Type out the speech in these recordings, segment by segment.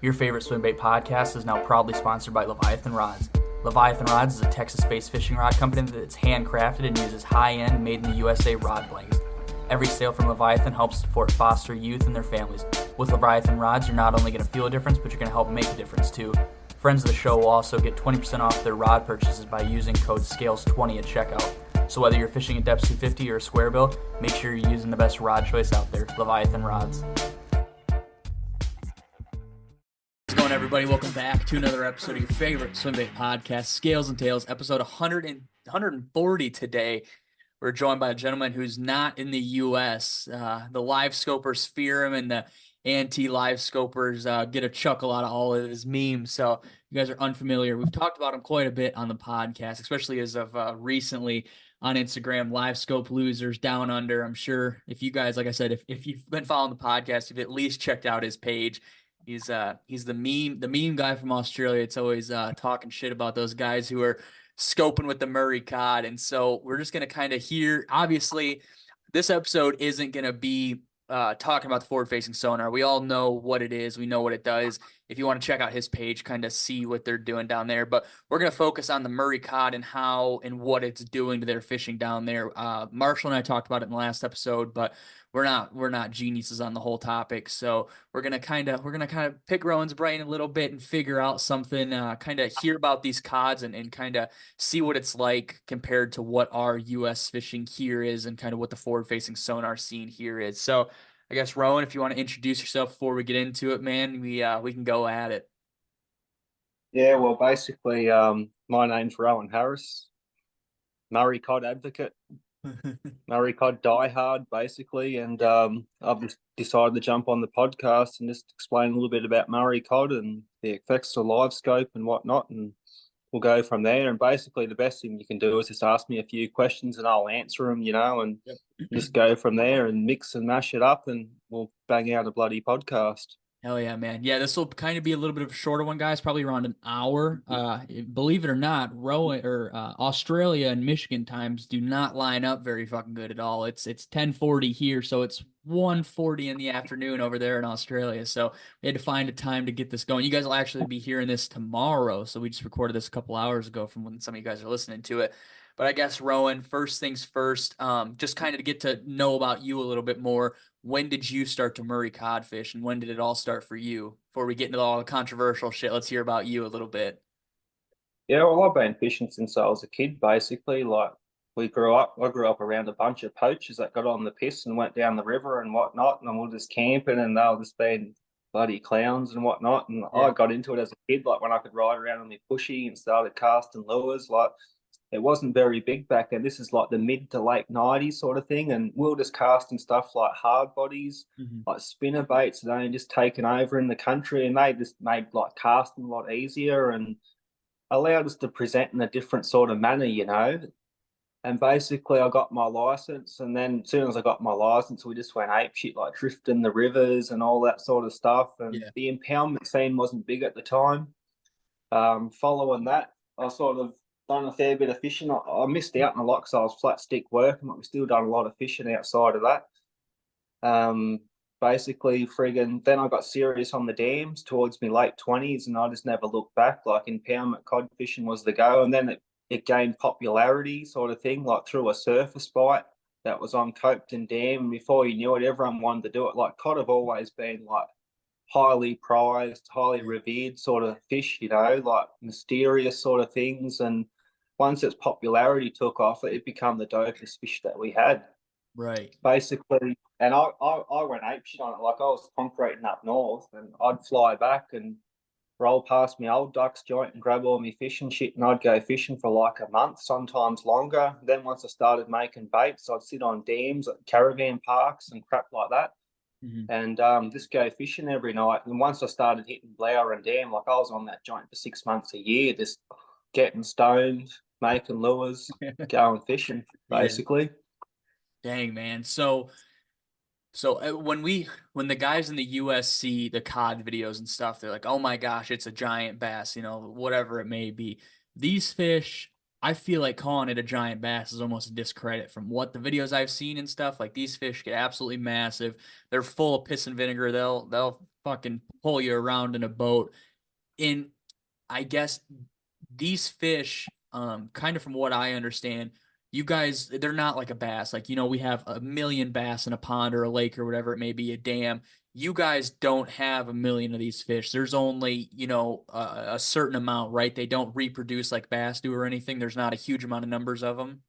Your favorite swim bait podcast is now proudly sponsored by Leviathan Rods. Leviathan Rods is a Texas-based fishing rod company that's handcrafted and uses high-end, made-in-the-USA rod blanks. Every sale from Leviathan helps support foster youth and their families. With Leviathan Rods, you're not only going to feel a difference, but you're going to help make a difference too. Friends of the show will also get 20% off their rod purchases by using code SCALES20 at checkout. So whether you're fishing a depth 250 or a square bill, make sure you're using the best rod choice out there, Leviathan Rods. What's going on, everybody? Welcome back to another episode of your favorite swim bait podcast, Scales and Tails, episode 140 today. We're joined by a gentleman who's not in the U.S. The live scopers fear him, and the anti-live scopers get a chuckle out of all of his memes. So you guys are unfamiliar. We've talked about him quite a bit on the podcast, especially as of recently on Instagram, Live Scope Losers Down Under. I'm sure if you guys, like I said, if you've been following the podcast, you've at least checked out his page. He's the meme guy from Australia. It's always talking shit about those guys who are scoping with the Murry Cod. And so we're just going to kind of hear, obviously, this episode isn't going to be talking about the forward-facing sonar. We all know what it is. We know what it does. If you want to check out his page, kind of see what they're doing down there. But we're going to focus on the Murry Cod and how and what it's doing to their fishing down there. Marshall and I talked about it in the last episode, but we're not geniuses on the whole topic. So we're gonna kind of pick Rowan's brain a little bit and figure out something. Kind of hear about these cods and kind of see what it's like compared to what our U.S. fishing here is, and kind of what the forward-facing sonar scene here is. So I guess, Rowan, if you want to introduce yourself before we get into it, man, we can go at it. Yeah, well, basically, my name's Rowan Harris, Murry Cod advocate, Murry Cod diehard, basically, and I've just decided to jump on the podcast and just explain a little bit about Murry Cod and the effects of live scope and whatnot, and we'll go from there. And basically, the best thing you can do is just ask me a few questions and I'll answer them, and just go from there and mix and mash it up, and we'll bang out a bloody podcast. Hell yeah, man. Yeah, this will kind of be a little bit of a shorter one, guys, probably around an hour. Believe it or not, Australia and Michigan times do not line up very fucking good at all. It's 10:40 here, so it's 1:40 in the afternoon over there in Australia. So we had to find a time to get this going. You guys will actually be hearing this tomorrow, so we just recorded this a couple hours ago from when some of you guys are listening to it. But I guess, Rowan, first things first, just kind of to get to know about you a little bit more. When did you start to Murry codfish, and when did it all start for you? Before we get into all the controversial shit, let's hear about you a little bit. Yeah, well, I've been fishing since I was a kid, basically. Like, I grew up around a bunch of poachers that got on the piss and went down the river and whatnot, and we were just camping, and they were just being bloody clowns and whatnot. And Yeah. I got into it as a kid, like when I could ride around on my pushy and started casting lures. Like, it wasn't very big back then. This is like the mid to late 90s sort of thing, and we were just casting stuff like hard bodies, like spinner baits that only just taken over in the country, and they just made like casting a lot easier and allowed us to present in a different sort of manner. And basically, I got my license, and then as soon as I got my license, we just went ape shit, like drifting the rivers and all that sort of stuff. And the impoundment scene wasn't big at the time. Following that, I sort of done a fair bit of fishing. I missed out on a lot because I was flat stick working, but we still done a lot of fishing outside of that. Basically, friggin' then I got serious on the dams towards my late 20s, and I just never looked back. Like, impoundment cod fishing was the go, and then it gained popularity, sort of thing, like through a surface bite that was on Copeton Dam. And before you knew it, everyone wanted to do it. Like, cod have always been like highly prized, highly revered sort of fish, like mysterious sort of things. And once its popularity took off, it became the dopest fish that we had. Right. Basically, and I went apeshit on it. Like, I was concreting up north, and I'd fly back and roll past my old ducks joint and grab all my fishing shit, and I'd go fishing for like a month, sometimes longer. Then once I started making baits, I'd sit on dams at caravan parks and crap like that, and just go fishing every night. And once I started hitting Blower and Dam, like, I was on that joint for 6 months a year, just getting stoned, making lures, going fishing, basically. Dang, man. So when the guys in the US see the cod videos and stuff, they're like, oh my gosh, it's a giant bass, whatever it may be. These fish, I feel like calling it a giant bass is almost a discredit from what the videos I've seen and stuff. Like, these fish get absolutely massive. They're full of piss and vinegar. They'll fucking pull you around in a boat. And I guess these fish, kind of from what I understand, you guys, they're not like a bass. Like, we have a million bass in a pond or a lake or whatever it may be, a dam. You guys don't have a million of these fish. There's only, a certain amount, right? They don't reproduce like bass do or anything. There's not a huge amount of numbers of them.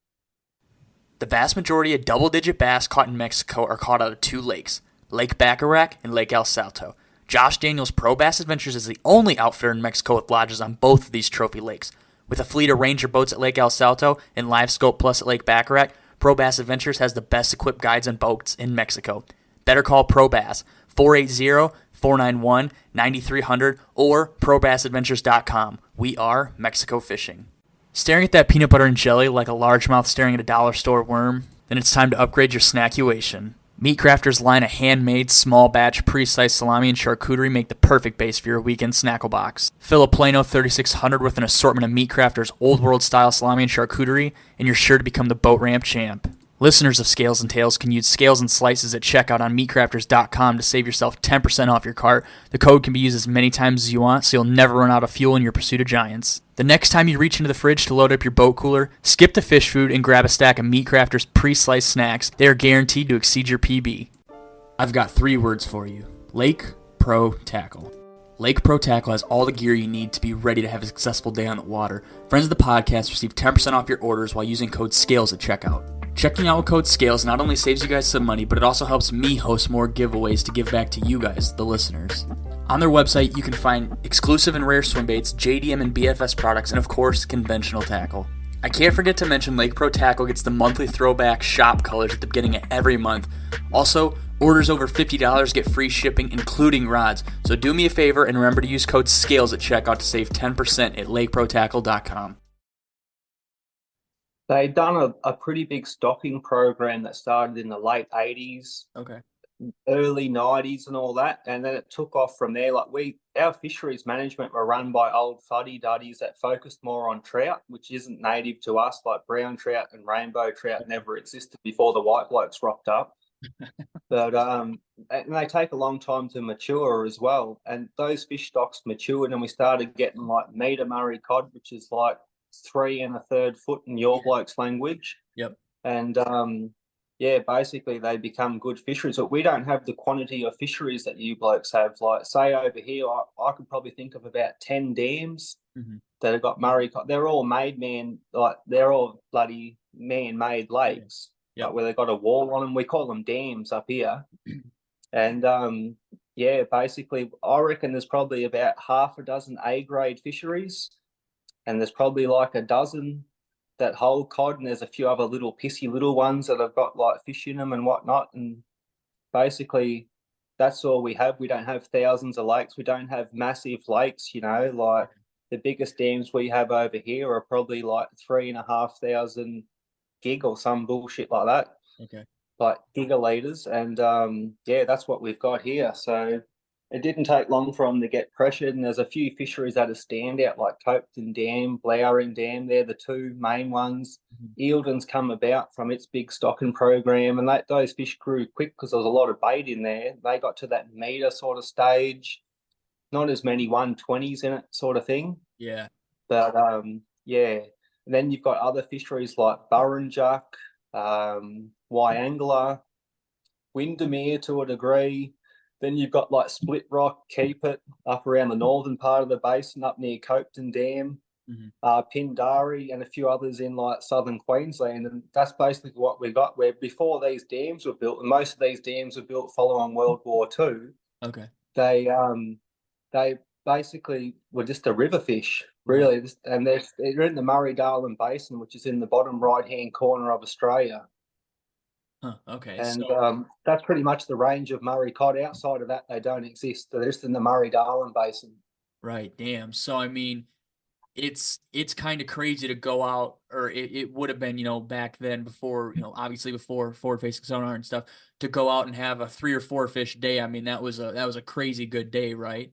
The vast majority of double-digit bass caught in Mexico are caught out of two lakes, Lake Bacharach and Lake El Salto. Josh Daniels Pro Bass Adventures is the only outfitter in Mexico with lodges on both of these trophy lakes. With a fleet of Ranger boats at Lake El Salto and Live Scope Plus at Lake Bacharach, Pro Bass Adventures has the best equipped guides and boats in Mexico. Better call Pro Bass 480-491-9300 or probassadventures.com. We are Mexico Fishing. Staring at that peanut butter and jelly like a largemouth staring at a dollar store worm? Then it's time to upgrade your snackuation. Meat Crafters' line of handmade, small batch, pre-sliced salami and charcuterie make the perfect base for your weekend snackle box. Fill a Plano 3600 with an assortment of Meat Crafters' old world style salami and charcuterie, and you're sure to become the boat ramp champ. Listeners of Scales and Tails can use Scales and Slices at checkout on meatcrafters.com to save yourself 10% off your cart. The code can be used as many times as you want, so you'll never run out of fuel in your pursuit of giants. The next time you reach into the fridge to load up your boat cooler, skip the fish food and grab a stack of Meat Crafters pre-sliced snacks. They are guaranteed to exceed your PB. I've got 3 words for you. Lake Pro Tackle. Lake Pro Tackle has all the gear you need to be ready to have a successful day on the water. Friends of the podcast receive 10% off your orders while using code SCALES at checkout. Checking out with code SCALES not only saves you guys some money, but it also helps me host more giveaways to give back to you guys, the listeners. On their website, you can find exclusive and rare swim baits, JDM and BFS products, and of course, conventional tackle. I can't forget to mention Lake Pro Tackle gets the monthly throwback shop colors at the beginning of every month. Also, orders over $50 get free shipping, including rods. So do me a favor and remember to use code SCALES at checkout to save 10% at lakeprotackle.com. They'd done a pretty big stocking program that started in the late 80s, Okay. early 90s and all that. And then it took off from there. Our fisheries management were run by old fuddy-duddies that focused more on trout, which isn't native to us, like brown trout and rainbow trout never existed before the white blokes rocked up. But and they take a long time to mature as well. And those fish stocks matured and we started getting like meter Murry Cod, which is like 3 1/3 foot in your bloke's language. Yep. And basically they become good fisheries. But we don't have the quantity of fisheries that you blokes have. Like, say over here, I could probably think of about 10 dams that have got Murray Cod. They're all they're all bloody man-made lakes. Yep. Like where they've got a wall on them. We call them dams up here. And basically I reckon there's probably about half a dozen A-grade fisheries. And there's probably like a dozen that hold cod, and there's a few other little pissy little ones that have got like fish in them and whatnot. And basically, that's all we have. We don't have thousands of lakes. We don't have massive lakes, like the biggest dams we have over here are probably like 3,500 gig or some bullshit like that. Okay. Like gigaliters. And that's what we've got here. So it didn't take long for them to get pressured, and there's a few fisheries that are standout, like Copeton Dam, Blowering Dam. They're the 2 main ones. Eildon's come about from its big stocking program, and those fish grew quick because there was a lot of bait in there. They got to that meter sort of stage, not as many 120s in it sort of thing. Yeah. But, And then you've got other fisheries like Burrinjuck, Wyangler, Windermere to a degree. Then you've got like Split Rock, Keep It, up around the northern part of the basin, up near Copeton Dam, Pindari, and a few others in like southern Queensland. And that's basically what we got. Where before these dams were built, and most of these dams were built following World War II. Okay. They basically were just a river fish, really. Right. And they're in the Murray-Darling Basin, which is in the bottom right-hand corner of Australia. Huh, okay. And that's pretty much the range of Murray Cod. Outside of that, they don't exist. They're just in the Murray-Darling Basin. Right, damn. So, I mean, it's kind of crazy to go out, or it would have been, back then before, obviously before forward-facing sonar and stuff, to go out and have a 3 or 4 fish day. I mean, that was a crazy good day, right?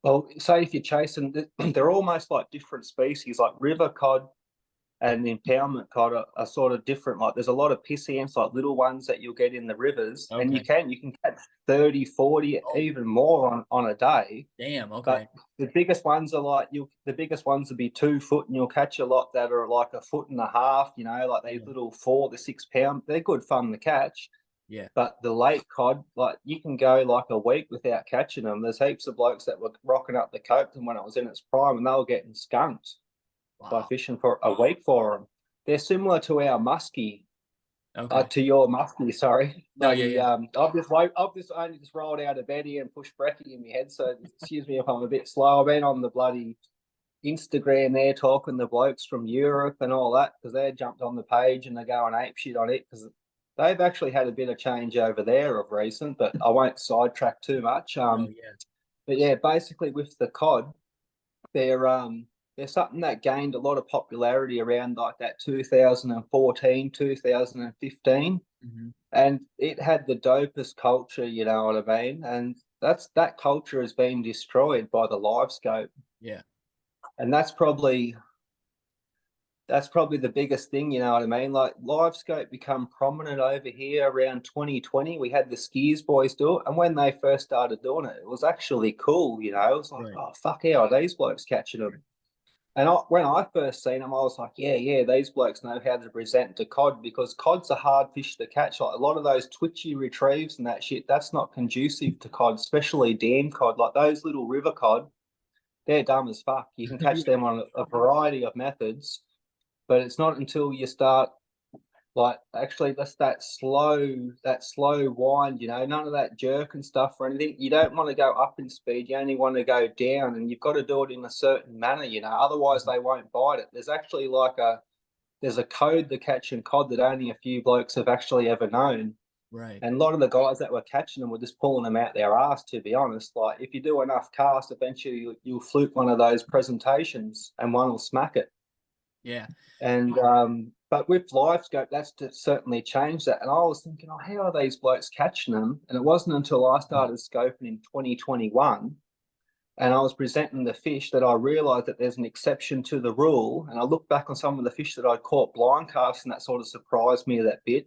Well, say if you're chasing, they're almost like different species, like river cod and the impoundment cod are sort of different. Like there's a lot of pissy ants, like little ones that you'll get in the rivers, and you Okay. can catch 30, 40, Oh, even more on a day. damn. But Okay. the biggest ones are like the biggest ones will be 2 foot, and you'll catch a lot that are like a foot and a half. Like these Yeah. little 4 to 6 pound. They're good fun to catch. Yeah. But the lake cod, like you can go like a week without catching them. There's heaps of blokes that were rocking up the Copeland when it was in its prime, and they were getting skunked by Wow. fishing for a week for them. They're similar to our muskie, Okay. to your muskie. Sorry, No, yeah, yeah. I've just only just rolled out of bed here and pushed brekkie in my head. So excuse me if I'm a bit slow. I've been on the bloody Instagram there talking to blokes from Europe and all that because they jumped on the page and they're going ape shit on it because they've actually had a bit of change over there of recent. But I won't sidetrack too much. No, yeah. But yeah, basically with the cod, they're something that gained a lot of popularity around like that 2014, 2015, Hmm. and it had the dopest culture, you know what I mean? And that culture has been destroyed by the live scope, Yeah. and that's probably the biggest thing, you know what I mean? Like live scope become prominent over here around 2020. We had the skiers boys do it, and when they first started doing it, it was actually cool, you know. It was like, Right. oh fuck, how are these blokes catching them? And when I first seen them, I was like, yeah, these blokes know how to present to cod because cod's a hard fish to catch. Like a lot of those twitchy retrieves and that shit, that's not conducive to cod, especially dam cod. Like those little river cod, they're dumb as fuck. You can catch Yeah. them on a variety of methods, but it's not until you start like actually that's that slow wind, none of that jerk and stuff or anything. You don't want to go up in speed, you only want to go down, and you've got to do it in a certain manner, otherwise Mhm. they won't bite it. There's actually there's a code to catching cod that only a few blokes have actually ever known. Right. And a lot of the guys that were catching them were just pulling them out their ass, to be honest. Like if you do enough casts, eventually you'll fluke one of those presentations and one will smack it. Yeah. And but with live scope, that's to certainly changed that. And I was thinking, oh, how are these blokes catching them? And it wasn't until I started scoping in 2021 and I was presenting the fish that I realised that there's an exception to the rule. And I look back on some of the fish that I'd caught blind casting, that sort of surprised me that bit,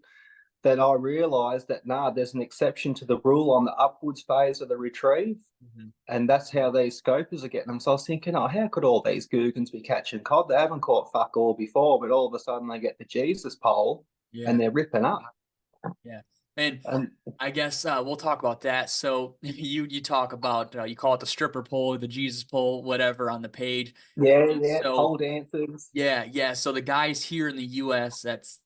that I realised that there's an exception to the rule on the upwards phase of the retrieve. Hmm. And that's how these scopers are getting them. So I was thinking, oh, how could all these googans be catching cod? They haven't caught fuck all before, but all of a sudden they get the Jesus pole Yeah. and they're ripping up. Yeah. And And I guess we'll talk about that. So you talk about you call it the stripper pole, the Jesus pole, whatever on the page. yeah, And yeah, so pole dancers. yeah, yeah. So the guys here in the U.S. That's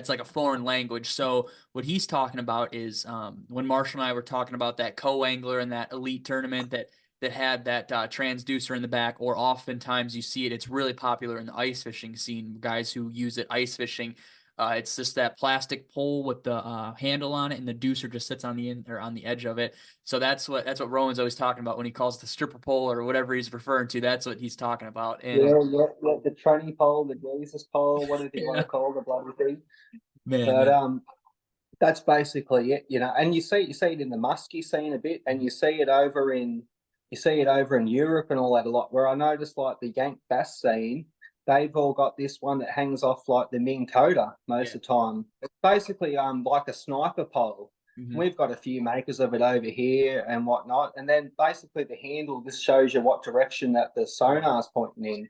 like a foreign language. So what he's talking about is when Marshall and I were talking about that co-angler and that elite tournament that had that transducer in the back, or oftentimes you see it. It's really popular in the ice fishing scene. Guys who use it ice fishing. It's just that plastic pole with the handle on it, and the deucer just sits on the end or on the edge of it. So that's what Rowan's always talking about when he calls it the stripper pole or whatever he's referring to. That's what he's talking about. And Yeah, the tranny pole, the Jesus pole, whatever you want yeah, to call the bloody thing. man, But that, that's basically it, and you see it in the muskie scene a bit, and you see it over in Europe and all that a lot. Where I noticed like the Yank bass scene, they've all got this one that hangs off like the Ming Coda yeah. most of the time. It's basically like a sniper pole. Hmm. We've got a few makers of it over here and whatnot, and then basically the handle just shows you what direction that the sonar's pointing in,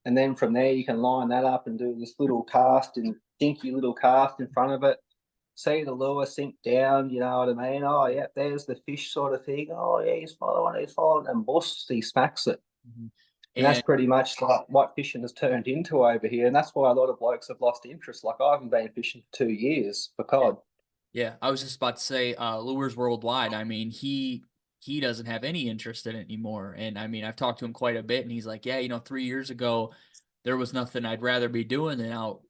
and then from there you can line that up and do this little cast and dinky little cast in front of it, see the lure sink down, you know what I mean? Oh, yeah, there's the fish sort of thing. Oh, yeah, he's following, and busts, he smacks it. Hmm. And that's And pretty much like what fishing has turned into over here. And that's why a lot of blokes have lost interest. Like, I haven't been fishing for 2 years for yeah, cod. yeah, I was just about to say, Lures Worldwide. I mean, he doesn't have any interest in it anymore. And I mean, I've talked to him quite a bit, and he's like, yeah, 3 years ago, there was nothing I'd rather be doing than out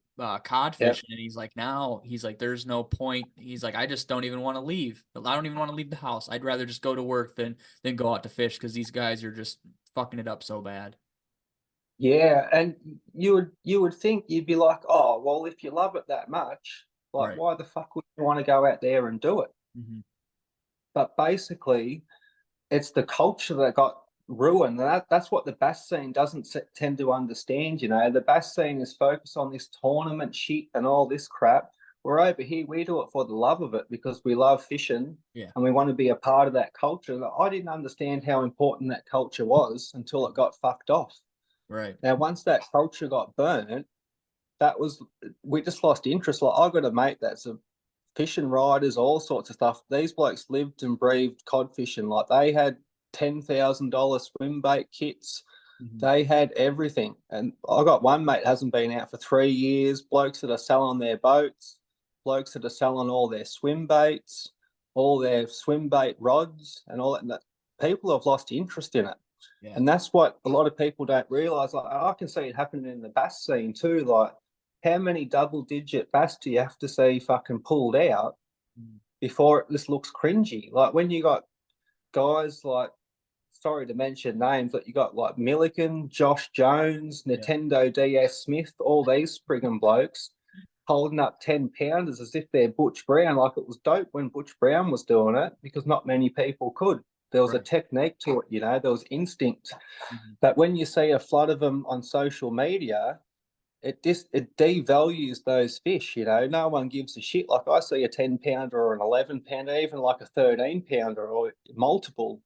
cod Yeah. fishing. And he's like, now he's like, there's no point. He's like, I just don't even want to leave. I don't even want to leave the house. I'd rather just go to work than go out to fish because these guys are just fucking it up so bad. Yeah. And you would think you'd be like, oh, well, if you love it that much, like, Right. why the fuck would you want to go out there and do it? Hmm. But basically, it's the culture that got ruin. That's what the bass scene doesn't tend to understand. The bass scene is focused on this tournament shit and all this crap. We're over here, we do it for the love of it because we love fishing Yeah. and we want to be a part of that culture. I didn't understand how important that culture was until it got fucked off. Right. Now, once that culture got burnt, we just lost interest. Like I got a mate that's a fishing riders, all sorts of stuff. These blokes lived and breathed cod fishing. Like they had $10,000 swim bait kits. They had everything. And I got one mate hasn't been out for 3 years. Blokes that are selling their boats, blokes that are selling all their swim baits, all their swim bait rods, and all that. And people have lost interest in it. Yeah. And that's what a lot of people don't realise. Like I can see it happening in the bass scene too. Like how many double-digit bass do you have to see fucking pulled out before this looks cringy? Like when you got guys like, sorry to mention names, but you got like Milliken, Josh Jones, Nintendo DS Smith, all these friggin' blokes holding up 10 pounders as if they're Butch Brown. Like it was dope when Butch Brown was doing it because not many people could. There was a technique to it, there was instinct. But when you see a flood of them on social media, it devalues those fish. No one gives a shit. Like I see a 10 pounder or an 11 pounder, even like a 13 pounder or multiple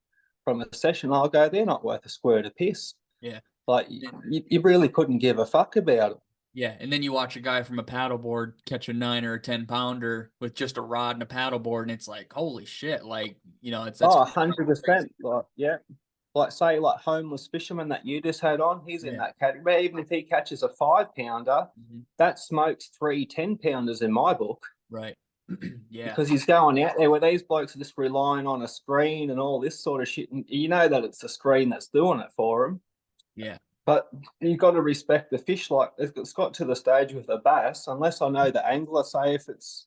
from a session, I'll go, they're not worth a squirt of piss. Yeah. Like you really couldn't give a fuck about it. Yeah, and then you watch a guy from a paddleboard catch a 9 or a 10 pounder with just a rod and a paddleboard, and it's like, holy shit! Like, that's 100%. Like, yeah, like say like homeless fisherman that you just had on, he's in that category. Even if he catches a 5 pounder, that smokes 3 10 pounders in my book. Right. Yeah. Because he's going out there where these blokes are just relying on a screen and all this sort of shit, and you know that it's the screen that's doing it for him. Yeah. But you've got to respect the fish. Like it's got to the stage with a bass, unless I know the angler, say if it's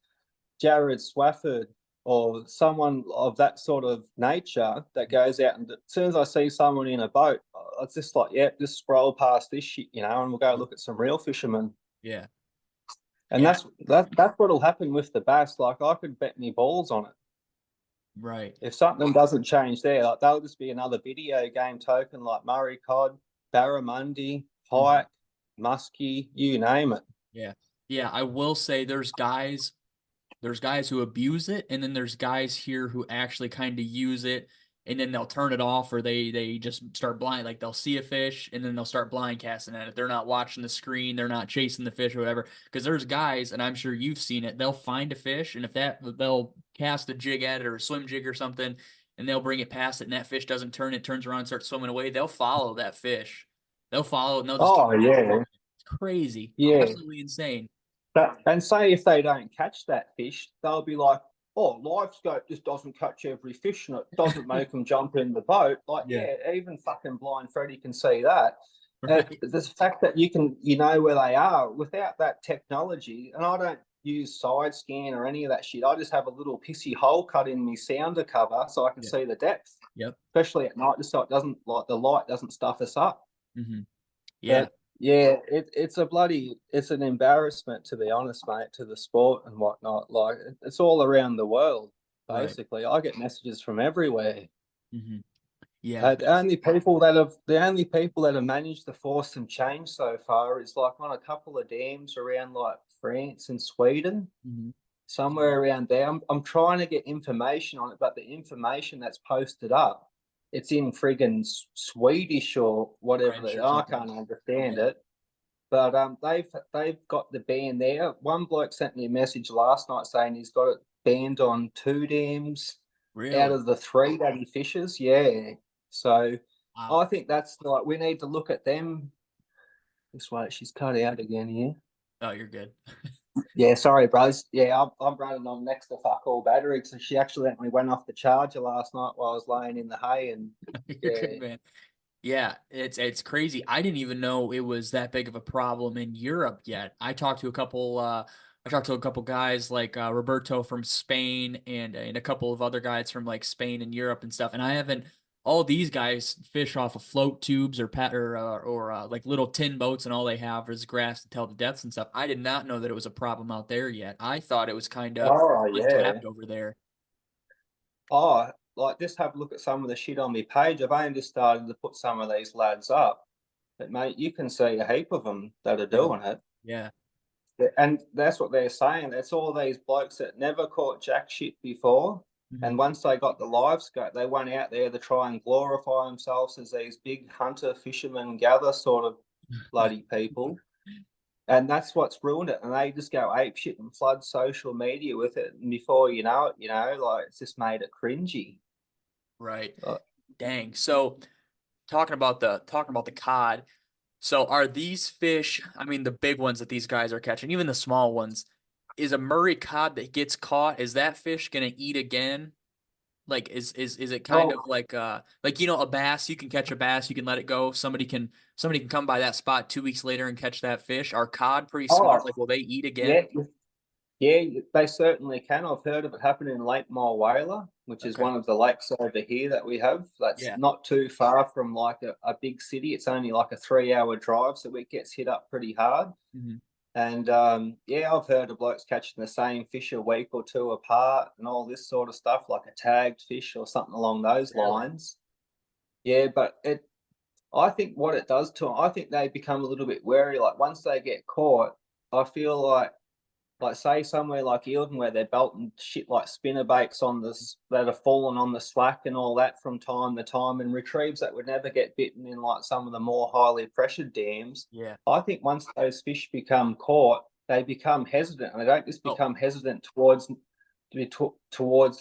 Jared Swafford or someone of that sort of nature that goes out, and as soon as I see someone in a boat, it's just like, yeah, just scroll past this shit, and we'll go look at some real fishermen. Yeah. And that's what'll happen with the bass. Like I could bet me balls on it. Right. If something doesn't change there, like they'll just be another video game token like Murray Cod, Barramundi, Pike, Muskie, you name it. Yeah. Yeah. I will say there's guys who abuse it, and then there's guys here who actually kind of use it, and then they'll turn it off, or they just start blind. Like they'll see a fish and then they'll start blind casting at it. They're not watching the screen, they're not chasing the fish or whatever. Because there's guys, and I'm sure you've seen it, they'll find a fish, and if they'll cast a jig at it or a swim jig or something, and they'll bring it past it, and that fish doesn't turn, it turns around and starts swimming away. They'll follow that fish. They'll follow it, and they'll just keep yeah. It's crazy. Yeah. Absolutely insane. And say if they don't catch that fish, they'll be like, oh, live scope just doesn't catch every fish and it doesn't make them jump in the boat. Like, yeah, even fucking blind Freddy can see that. Right. The fact that you know where they are without that technology, and I don't use side scan or any of that shit. I just have a little pissy hole cut in my sounder cover so I can see the depth. Yep. Especially at night, just so it doesn't, like the light doesn't stuff us up. Yeah. But, yeah, it's an embarrassment, to be honest, mate, to the sport and whatnot. Like it's all around the world, basically. Right. I get messages from everywhere. Yeah. The only people that have managed to force some change so far is like on a couple of dams around like France and Sweden, somewhere around there. I'm trying to get information on it, but the information that's posted up, it's in friggin' Swedish or whatever. I can't understand it. But they've got the ban there. One bloke sent me a message last night saying he's got it banned on 2 dams out of the 3 that he fishes. Yeah. So I think that's like we need to look at them. This way, she's cut out again here. Oh, you're good. Yeah, sorry, bros. Yeah, I'm running on next to fuck all battery, so she accidentally went off the charger last night while I was laying in the hay. And you're good, man. Yeah, it's crazy. I didn't even know it was that big of a problem in Europe yet. I talked to a couple guys like Roberto from Spain and a couple of other guys from like Spain and Europe and stuff. And I haven't. All these guys fish off of float tubes or like little tin boats, and all they have is grass to tell the depths and stuff. I did not know that it was a problem out there yet. I thought it was kind of untapped over there. Oh, like just have a look at some of the shit on my page. I've only just started to put some of these lads up, but mate, you can see a heap of them that are Yeah. doing it. Yeah. And that's what they're saying. It's all these blokes that never caught jack shit before. Mhm. And once they got the live scope, they went out there to try and glorify themselves as these big hunter, fisherman, gather sort of bloody people. And that's what's ruined it. And they just go ape shit and flood social media with it. And before you know it, like it's just made it cringy. Right. Uh, Dang. So talking about the cod. So are these fish, I mean the big ones that these guys are catching, even the small ones, is a Murray cod that gets caught, is that fish gonna eat again? Like is it kind of well, like a bass, you can catch a bass, you can let it go. Somebody can come by that spot 2 weeks later and catch that fish. Are cod pretty smart? oh, Like will they eat yeah, again? yeah, they certainly can. I've heard of it happening in Lake Mulwala, which is Okay. one of the lakes over here that we have. That's Yeah. not too far from like a big city. It's only like a 3 hour drive, so it gets hit up pretty hard. Hmm. And yeah, I've heard of blokes catching the same fish a week or two apart and all this sort of stuff, like a tagged fish or something along those Really? lines. Yeah, but I think what it does to them, I think they become a little bit wary. Like once they get caught, I feel like say somewhere like Eildon where they're belting shit like spinner baits on this that are falling on the slack and all that from time to time, and retrieves that would never get bitten in like some of the more highly pressured dams. Yeah. I think once those fish become caught, they become hesitant, and they don't just Oh, become hesitant towards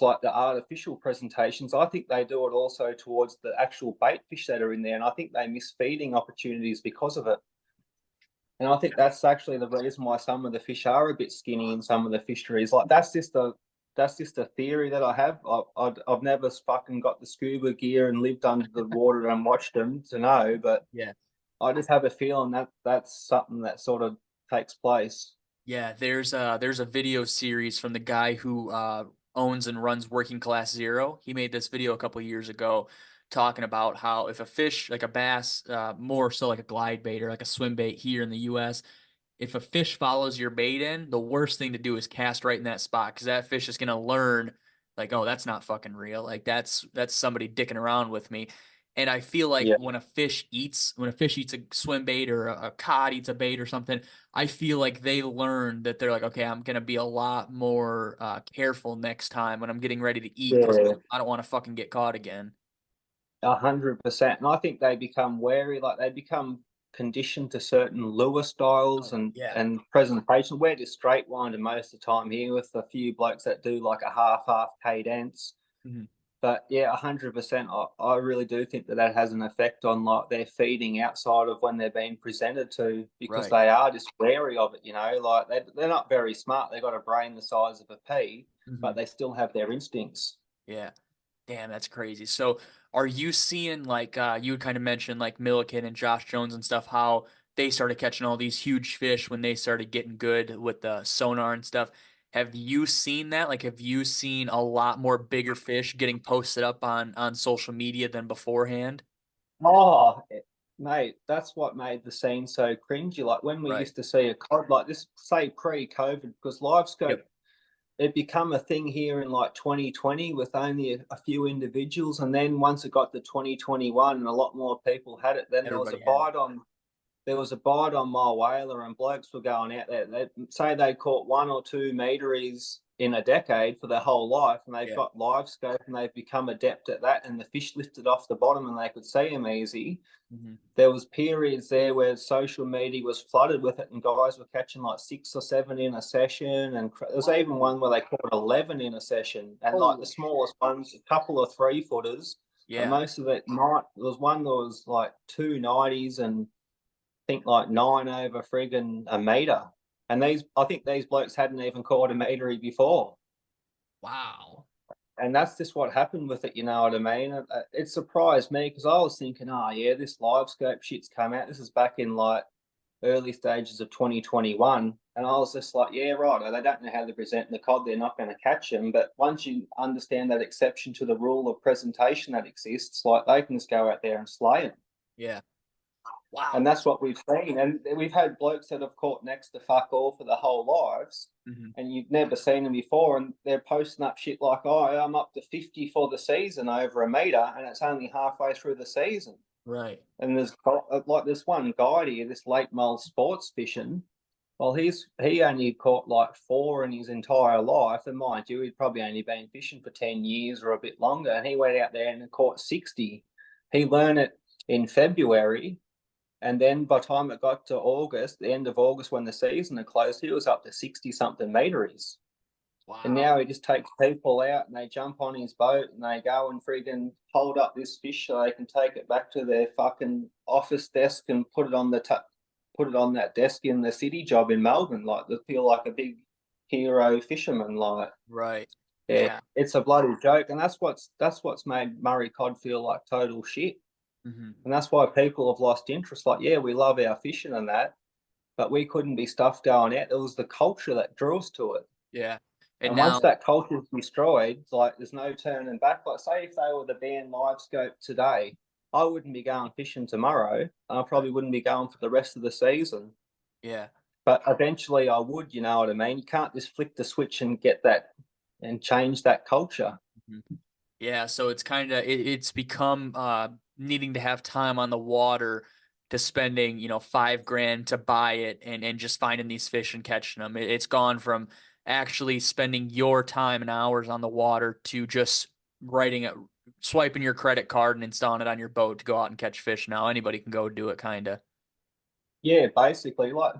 like the artificial presentations. I think they do it also towards the actual bait fish that are in there, and I think they miss feeding opportunities because of it. And I think that's actually the reason why some of the fish are a bit skinny in some of the fisheries. Like that's just a theory that I have. I've never fucking got the scuba gear and lived under the water and watched them to know, but yeah. I just have a feeling that that's something that sort of takes place. Yeah, there's a video series from the guy who owns and runs Working Class Zero. He made this video a couple years ago talking about how if a fish like a bass, more so like a glide bait or like a swim bait here in the US, if a fish follows your bait in, the worst thing to do is cast right in that spot because that fish is gonna learn like, oh, that's not fucking real. Like that's somebody dicking around with me. And I feel like Yeah, when a fish eats a swim bait or a cod eats a bait or something, I feel like they learn that they're like, okay, I'm gonna be a lot more careful next time when I'm getting ready to eat because yeah, I don't want to fucking get caught again. 100%. And I think they become wary, like they become conditioned to certain lure styles Oh, yeah. and presentation. We're just straight winding most of the time here with a few blokes that do like a half cadence. Hmm. But yeah, 100%. I really do think that that has an effect on like their feeding outside of when they're being presented to, because Right. they are just wary of it. Like they're not very smart. They've got a brain the size of a pea, Hmm. but they still have their instincts. Yeah. Damn, that's crazy. So, are you seeing like you kind of mentioned like Milliken and Josh Jones and stuff, how they started catching all these huge fish when they started getting good with the sonar and stuff? Have you seen that? Like, have you seen a lot more bigger fish getting posted up on social media than beforehand? Oh, mate, that's what made the scene so cringy. Like when we Right. used to see a cod like this, say pre-COVID, because live scope Yep. it become a thing here in like 2020 with only a few individuals, and then once it got to 2021 and a lot more people had it, then Everybody had it. there was a bite on my whaler, and blokes were going out there. They say they caught 1 or 2 meteries in a decade for their whole life, and they've Yeah. got live scope and they've become adept at that. And the fish lifted off the bottom, and they could see them easy. Hmm. There was periods there where social media was flooded with it, and guys were catching like 6 or 7 in a session, and there was even Whoa. one where they caught 11 in a session, and like the Holy shit. smallest ones, a couple of 3 footers, but Yeah. most of it might. There was one that was like 290s and I think like 9 over friggin' a meter, and I think these blokes hadn't even caught a metery before. Wow. And that's just what happened with it, you know what I mean? It surprised me because I was thinking, oh yeah, this live scope shit's come out. This is back in like early stages of 2021, and I was just like, yeah, right. They don't know how to present the cod. They're not going to catch them. But once you understand that exception to the rule of presentation that exists, like they can just go out there and slay them. Yeah. Wow. And that's what we've seen. And we've had blokes that have caught next to fuck all for their whole lives, Mhm. and you've never seen them before. And they're posting up shit like, oh, I'm up to 50 for the season over a meter, and it's only halfway through the season. Right. And there's like this one guy here, this Lake Mull sports fishing. Well, he only caught like 4 in his entire life, and mind you, he'd probably only been fishing for 10 years or a bit longer. And he went out there and caught 60. He learned it in February, and then by the time it got to August, the end of August when the season had closed, he was up to 60 something meters. And Wow. now he just takes people out and they jump on his boat and they go and friggin' hold up this fish so they can take it back to their fucking office desk and put it on put it on that desk in the city job in Melbourne. Like they feel like a big hero fisherman. Like, Right. yeah, Yeah. it's a bloody joke. And that's what's made Murray Cod feel like total shit. Mhm. And that's why people have lost interest. Like, yeah, we love our fishing and that, but we couldn't be stuffed going out. It was the culture that drew us to it. Yeah. And And once now, that culture is destroyed, like there's no turning back. Like, say if they were the band live scope today, I wouldn't be going fishing tomorrow, and I right. probably wouldn't be going for the rest of the season. Yeah. But eventually I would, you know what I mean? You can't just flick the switch and get that and change that culture. Mhm. Yeah, so it's kind of it's become needing to have time on the water to spending, 5 grand to buy it and just finding these fish and catching them. It's gone from actually spending your time and hours on the water to just writing it, swiping your credit card and installing it on your boat to go out and catch fish. Now anybody can go do it, kind of. Yeah, basically, like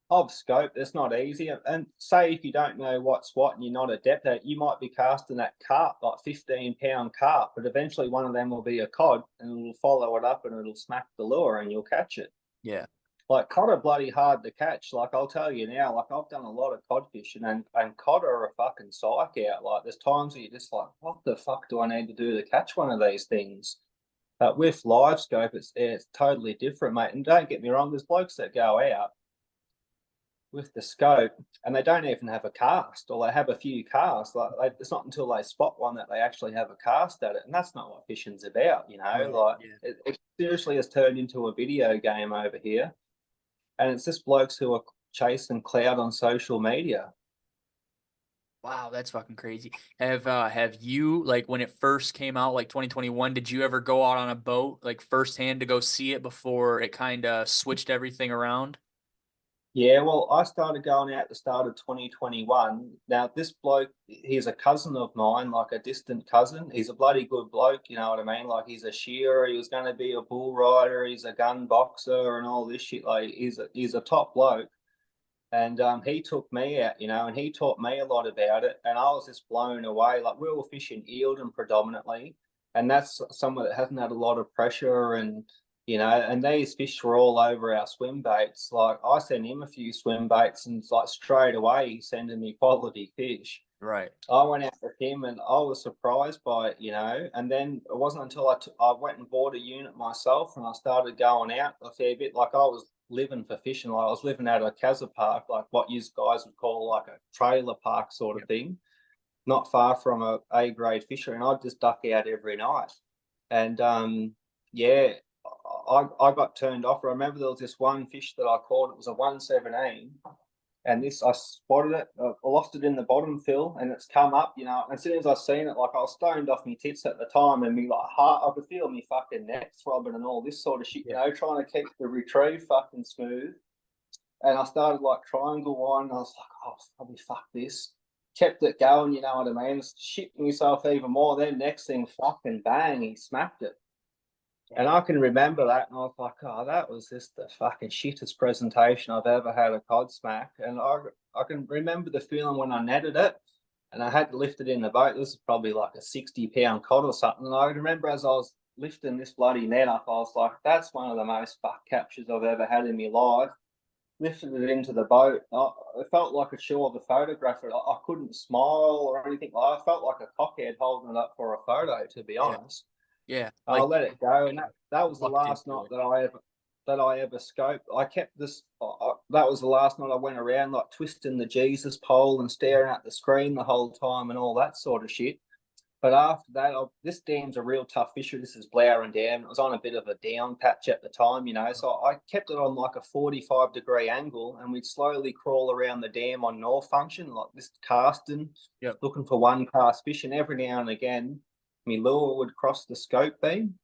of scope, it's not easy. And say if you don't know what's what and you're not adept at it, you might be casting that carp, like 15-pound carp, but eventually one of them will be a cod and it'll follow it up and it'll smack the lure and you'll catch it. Yeah. Like cod are bloody hard to catch. Like I'll tell you now, like I've done a lot of cod fishing and cod are a fucking psych out. Like there's times where you're just like, what the fuck do I need to do to catch one of these things? But with live scope, it's totally different, mate. And don't get me wrong, there's blokes that go out with the scope and they don't even have a cast, or they have a few casts. It's not until they spot one that they actually have a cast at it, and that's not what fishing's about, you know. Right. Like Yeah. it seriously has turned into a video game over here, and it's just blokes who are chasing clout on social media. Wow, that's fucking crazy. Have you, like, when it first came out, like 2021, did you ever go out on a boat like firsthand to go see it before it kind of switched everything around? Yeah, well, I started going out at the start of 2021. Now, this bloke, he's a cousin of mine, like a distant cousin. He's a bloody good bloke, you know what I mean? Like, he's a shearer, he was going to be a bull rider, he's a gun boxer, and all this shit. Like, he's a top bloke. And he took me out, you know, and he taught me a lot about it. And I was just blown away. Like, we were fishing Eildon predominantly, and that's somewhere that hasn't had a lot of pressure. And, you know, and these fish were all over our swim baits. Like, I sent him a few swim baits, and like straight away, he's sending me quality fish. Right. I went out with him and I was surprised by it, you know. And then it wasn't until I went and bought a unit myself and I started going out a fair bit. Like I was living for fishing, like I was living out of a casa park, like what you guys would call like a trailer park sort of Yep. thing, not far from a grade fisher. And I'd just duck out every night. And yeah, I got turned off. I remember there was this one fish that I caught, it was a 117, and this I spotted it. I lost it in the bottom fill, and it's come up. You know, as soon as I seen it, like I was stoned off my tits at the time, and me like heart, I could feel me fucking neck throbbing and all this sort of shit. You Yeah. know, trying to keep the retrieve fucking smooth. And I started like triangle one. And I was like, oh, probably fuck this. Kept it going. You know what I mean? Shitting myself even more. Then next thing, fucking bang, he smacked it. And I can remember that, and I was like, "Oh, that was just the fucking shittest presentation I've ever had a cod smack." And I can remember the feeling when I netted it, and I had to lift it in the boat. This is probably like a 60-pound cod or something. And I remember as I was lifting this bloody net up, I was like, "That's one of the most fuck captures I've ever had in my life." Lifted it into the boat. It felt like a show of a photographer. I couldn't smile or anything. I felt like a cockhead holding it up for a photo, to be Yeah. honest. Yeah. I'll Like let it go, and that was the lucked last into night it. that I ever scoped. I kept this. That was the last night I went around like twisting the Jesus pole and staring at the screen the whole time and all that sort of shit. But after that, this dam's a real tough fishery. This is Blowering Dam. It was on a bit of a down patch at the time, you know. So I kept it on like a 45-degree angle, and we'd slowly crawl around the dam on north function, like this casting, looking for one cast fish. And every now and again, my lure would cross the scope beam.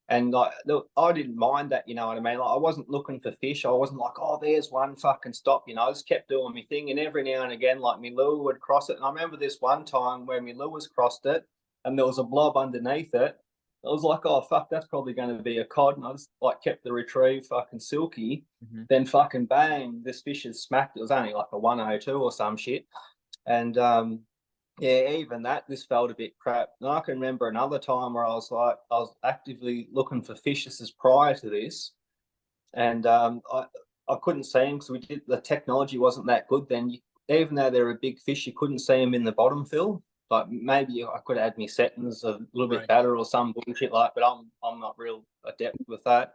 And like, look, I didn't mind that, you know what I mean? Like, I wasn't looking for fish. I wasn't like, oh, there's one fucking stop, you know. I just kept doing my thing. And every now and again, like, my lure would cross it. And I remember this one time where my lure's crossed it and there was a blob underneath it. I was like, oh, fuck, that's probably going to be a cod. And I just like kept the retrieve fucking silky. Mm-hmm. Then fucking bang, this fish has smacked. It was only like a 102 or some shit. And yeah, even that, this felt a bit crap. And I can remember another time where I was actively looking for fish. This is prior to this, and I couldn't see them because the technology wasn't that good then. Even though they're a big fish, you couldn't see them in the bottom fill. Like maybe I could add my settings a little bit better or some bullshit like, but I'm not real adept with that.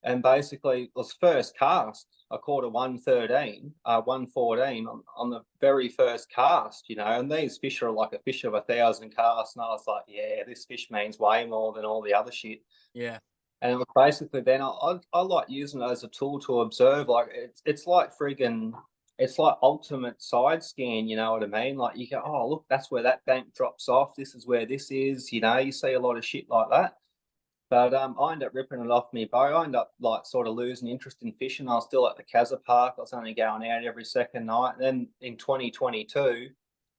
And basically, it was first cast. I caught a 114 on the very first cast, you know. And these fish are like a fish of 1,000 casts, and I was like, yeah, this fish means way more than all the other shit. Yeah. And it was basically then I like using it as a tool to observe. Like it's like friggin'. It's like ultimate side scan, you know what I mean? Like you go, oh look, that's where that bank drops off. This is where this is, you know. You see a lot of shit like that. But I ended up ripping it off my bow. I ended up like sort of losing interest in fishing. I was still at the Casa Park. I was only going out every second night. And then in 2022,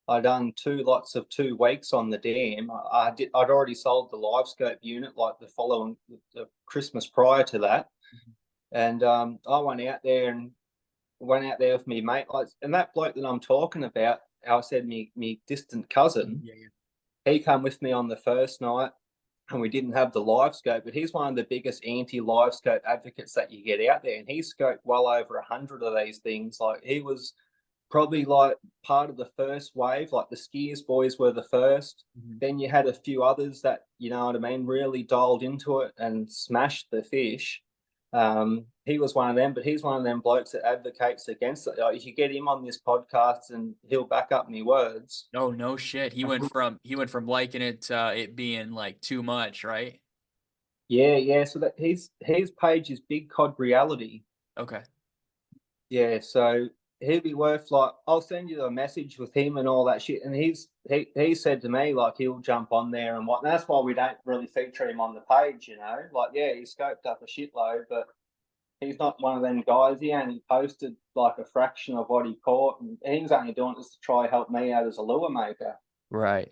I done 2 lots of 2 weeks on the dam. I'd already sold the live scope unit like the Christmas prior to that. And I went out there with me mate. And that bloke that I'm talking about, I said me distant cousin, he came with me on the first night. And we didn't have the live scope, but he's one of the biggest anti-live scope advocates that you get out there. And he scoped well over 100 of these things. Like he was probably like part of the first wave, like the skiers boys were the first. Mm-hmm. Then you had a few others that, you know what I mean, really dialed into it and smashed the fish. He was one of them, but he's one of them blokes that advocates against it. Like, you get him on this podcast and he'll back up my words. Oh, no shit. He went from liking it to it being like too much, right? Yeah. So that his page is Big Cod Reality. Okay. Yeah, so he'd be worth like I'll send you a message with him and all that shit. And he said to me like he'll jump on there and what. And that's why we don't really feature him on the page, you know. Like yeah, he scoped up a shitload, but he's not one of them guys. He only posted like a fraction of what he caught, and he was only doing this to try help me out as a lure maker. Right.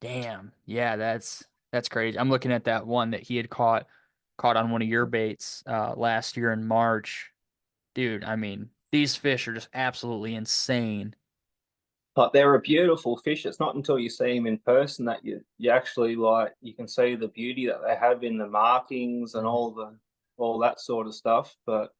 Damn. Yeah, that's crazy. I'm looking at that one that he had caught on one of your baits last year in March. Dude, I mean, these fish are just absolutely insane. Like they're a beautiful fish. It's not until you see them in person that you actually like you can see the beauty that they have in the markings and all that sort of stuff. But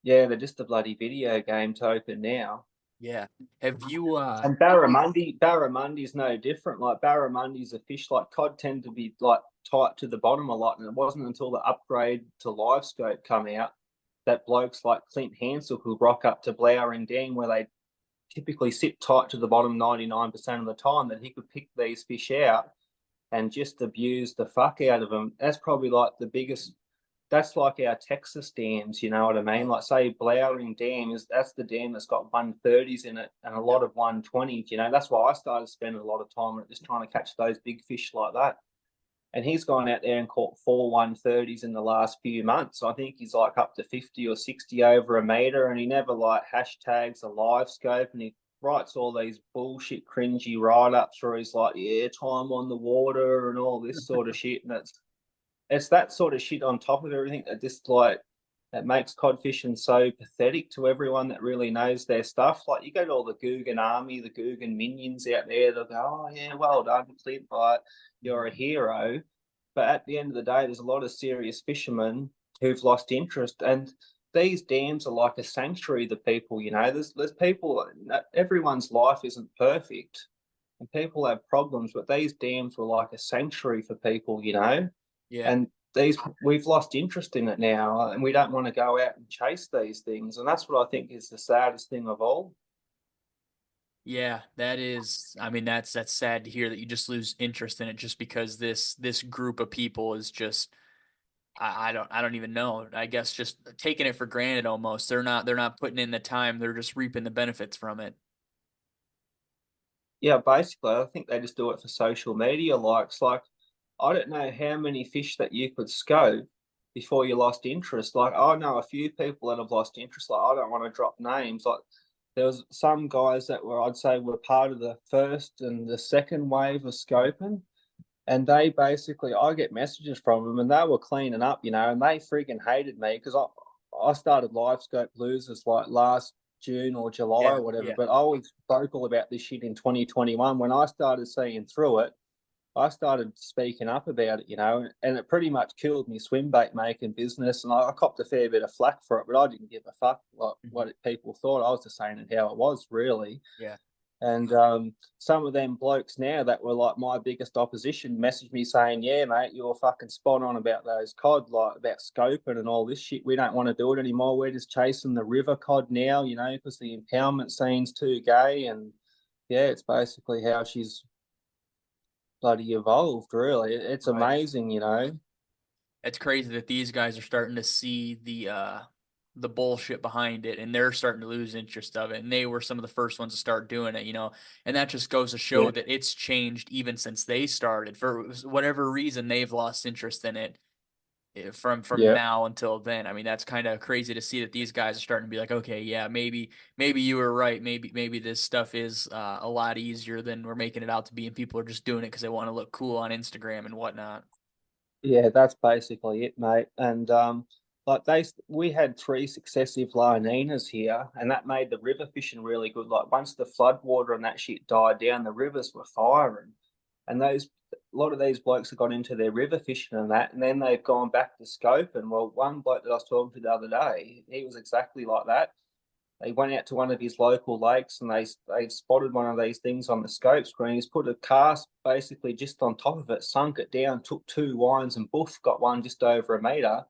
yeah, they're just a bloody video game token now. Yeah. Have you and barramundi's no different. Like barramundi's a fish like cod tend to be like tight to the bottom a lot, and it wasn't until the upgrade to live scope come out that blokes like Clint Hansel could rock up to Blowering Dam where they typically sit tight to the bottom 99% of the time, that he could pick these fish out and just abuse the fuck out of them. That's probably like the biggest. That's like our Texas dams, you know what I mean? Like say Blowering Dam that's the dam that's got 130s in it and a lot of 120s, you know. That's why I started spending a lot of time just trying to catch those big fish like that. And he's gone out there and caught 4 130s in the last few months. I think he's like up to 50 or 60 over a meter, and he never like hashtags a live scope, and he writes all these bullshit cringy write-ups where he's like, yeah, time on the water and all this sort of shit. And it's that sort of shit on top of everything that just like that makes cod fishing so pathetic to everyone that really knows their stuff. Like you go to all the Googan army, the Googan minions out there, they'll go, oh yeah, well done, Clint, like you're a hero. But at the end of the day, there's a lot of serious fishermen who've lost interest, and these dams are like a sanctuary to people. You know, there's people. Everyone's life isn't perfect, and people have problems, but these dams were like a sanctuary for people. You know, yeah. And we've lost interest in it now, and we don't want to go out and chase these things, and that's what I think is the saddest thing of all. Yeah, that is, I mean, that's sad to hear that you just lose interest in it just because this group of people is just I don't even know. I guess just taking it for granted almost. They're not putting in the time. They're just reaping the benefits from it. Yeah, basically, I think they just do it for social media likes. Like, I don't know how many fish that you could scope before you lost interest. Like, I know a few people that have lost interest. Like, I don't want to drop names. Like, there was some guys that were, I'd say, were part of the first and the second wave of scoping, and they basically, I get messages from them, and they were cleaning up, and they freaking hated me because I started live scope losers like last June or July Yeah, or whatever. yeah. But I was vocal about this shit in 2021. When I started seeing through it, I started speaking up about it, and it pretty much killed me swim bait making business. And I copped a fair bit of flack for it, but I didn't give a fuck Mhm. what people thought. I was just saying it how it was, really. Yeah. And some of them blokes now that were like my biggest opposition messaged me saying, "Yeah, mate, you're fucking spot on about those cod, like about scoping and all this shit. We don't want to do it anymore. We're just chasing the river cod now, because the impoundment scene's too gay." And yeah, it's basically how she's bloody evolved. Really, it's Right. amazing. It's crazy that these guys are starting to see the bullshit behind it and they're starting to lose interest of it. And they were some of the first ones to start doing it. And that just goes to show Yeah, that it's changed even since they started. For whatever reason, they've lost interest in it from yeah. now until then. I mean, that's kind of crazy to see that these guys are starting to be like, okay, yeah, maybe you were right. Maybe this stuff is a lot easier than we're making it out to be, and people are just doing it because they want to look cool on Instagram and whatnot. Yeah, that's basically it, mate. And like we had three successive La Ninas here, and that made the river fishing really good. Like once the flood water and that shit died down, the rivers were firing, and a lot of these blokes have got into their river fishing and that, and then they've gone back to scope. And well, one bloke that I was talking to the other day, he was exactly like that. They went out to one of his local lakes and they spotted one of these things on the scope screen. He's put a cast basically just on top of it, sunk it down, took two wines, and boof, got one just over a meter.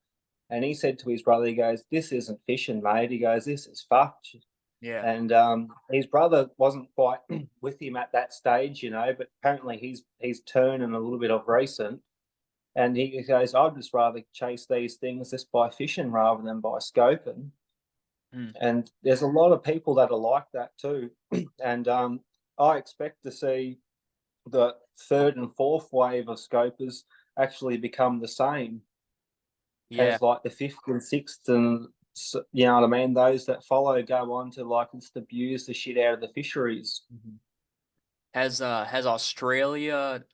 And he said to his brother, he goes, "This isn't fishing, mate." He goes, "This is fucked." Yeah. And his brother wasn't quite with him at that stage, but apparently he's turning a little bit of recent. And he goes, "I'd just rather chase these things just by fishing rather than by scoping." Hmm. And there's a lot of people that are like that too. And I expect to see the third and fourth wave of scopers actually become the same Yeah. as like the fifth and sixth, and you know what I mean. Those that follow go on to like just abuse the shit out of the fisheries. Mhm. Has Australia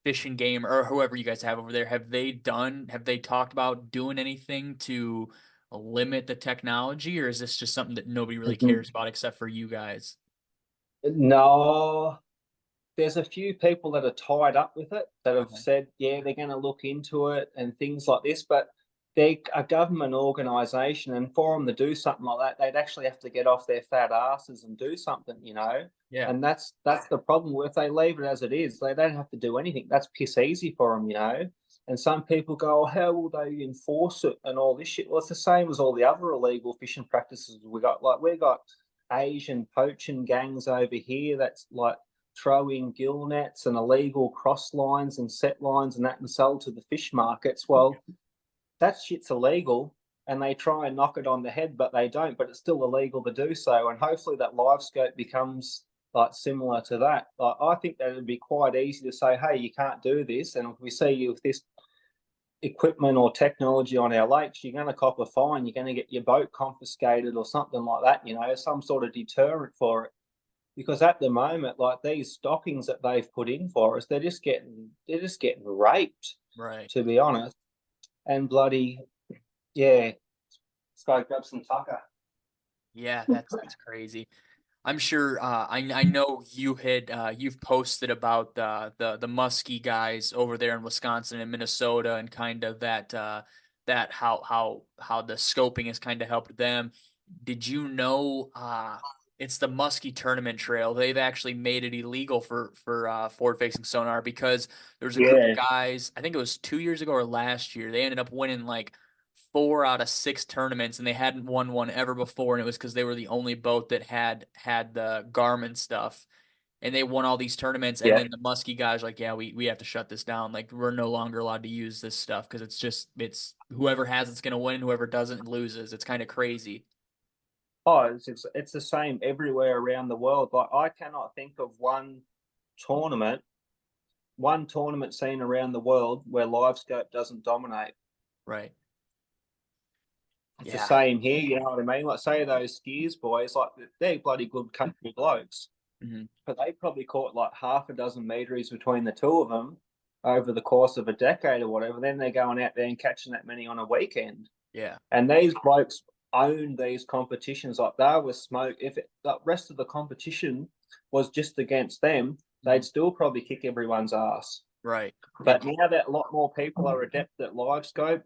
fishing game or whoever you guys have over there, have they talked about doing anything to limit the technology, or is this just something that nobody really cares about except for you guys? No, there's a few people that are tied up with it that have Okay. said, yeah, they're going to look into it and things like this, but they're a government organisation, and for them to do something like that, they'd actually have to get off their fat asses and do something. Yeah. And that's the problem. If they leave it as it is, they don't have to do anything. That's piss easy for them. And some people go, oh, how will they enforce it and all this shit? Well, it's the same as all the other illegal fishing practices we got. Like we got Asian poaching gangs over here that's like throw in gill nets and illegal cross lines and set lines and that and sell to the fish markets. Well, that shit's illegal and they try and knock it on the head, but they don't. But it's still illegal to do so. And hopefully that live scope becomes like similar to that. Like, I think that it'd be quite easy to say, hey, you can't do this. And if we see you with this equipment or technology on our lakes, you're going to cop a fine. You're going to get your boat confiscated or something like that, some sort of deterrent for it, because at the moment, like these stockings that they've put in for us, they're just getting raped, Right. to be honest. And bloody yeah, let's go grab some tucker. Yeah, that's crazy. I'm sure. I know you've posted about the muskie guys over there in Wisconsin and Minnesota and kind of that how the scoping has kind of helped them. Did you know it's the muskie tournament trail? They've actually made it illegal for forward facing sonar because there was a group of Yeah, guys. I think it was 2 years ago or last year. They ended up winning like 4 out of 6 tournaments, and they hadn't won one ever before, and it was because they were the only boat that had the Garmin stuff, and they won all these tournaments, and Yeah. then the Muskie guys like, yeah, we have to shut this down. Like, we're no longer allowed to use this stuff because it's whoever has it's gonna win, and whoever doesn't loses. It's kind of crazy. Oh, it's the same everywhere around the world. Like I cannot think of tournament, one tournament scene around the world where live scope doesn't dominate. Right. It's the Yeah. same here, you know what I mean? Like say those skiers boys, like they're bloody good country blokes, Hmm. but they probably caught like half a dozen meteries between the two of them over the course of a decade or whatever. Then they're going out there and catching that many on a weekend. Yeah. And these blokes own these competitions like they were smoke. If the rest of the competition was just against them, they'd still probably kick everyone's ass. Right. But now that a lot more people are adept at live scope,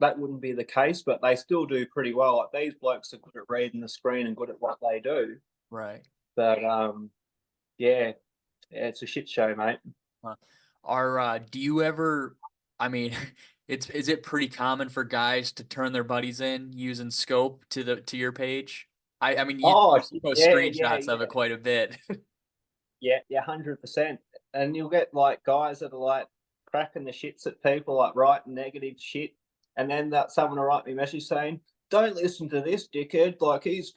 that wouldn't be the case, but they still do pretty well. Like these blokes are good at reading the screen and good at what they do. Right. But yeah, it's a shit show, mate. Do you ever, I mean, is it pretty common for guys to turn their buddies in using scope to your page? I mean, you Oh post yeah, yeah, screenshots of it quite a bit. yeah, yeah, 100%. And you'll get like guys that are like cracking the shits at people, like writing negative shit, and then that someone will write me a message saying, "Don't listen to this dickhead. Like he's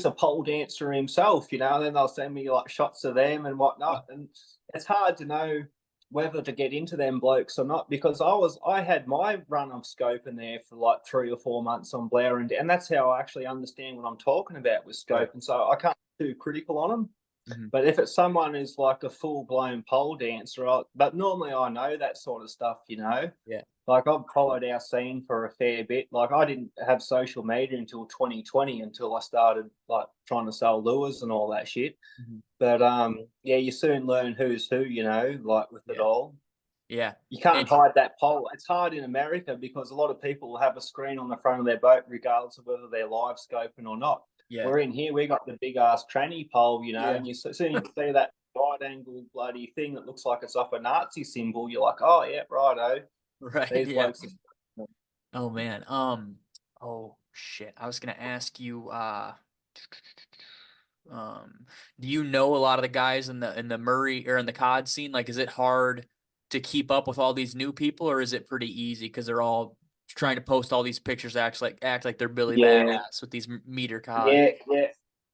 a pole dancer himself, you know." And then they'll send me like shots of them and whatnot, and it's hard to know whether to get into them blokes or not because I had my run of scope in there for like 3 or 4 months on Blair, and that's how I actually understand what I'm talking about with Right. scope, and so I can't be too critical on them. Hmm. But if it's someone who's like a full blown pole dancer, but normally I know that sort of stuff, you know. Yeah. Like I've followed our scene for a fair bit. Like I didn't have social media until 2020, until I started like trying to sell lures and all that shit. Hmm. But yeah, you soon learn who's who, you know, like with it Yeah. all. Yeah. You can't And hide that pole. It's hard in America because a lot of people have a screen on the front of their boat, regardless of whether they're live scoping or not. yeah. We're in here, we got the big ass tranny pole, you know, Yeah. and as soon as you see that wide angle bloody thing that looks like it's off a Nazi symbol, you're like, oh yeah, righto. Right. These Yeah. blokes are Oh man. Oh shit. I was gonna ask you. Um, do you know a lot of the guys in the Murray or in the Cod scene? Like, is it hard to keep up with all these new people, or is it pretty easy because they're all trying to post all these pictures, act like they're Billy yeah, Badass with these meter cod? yeah, yeah.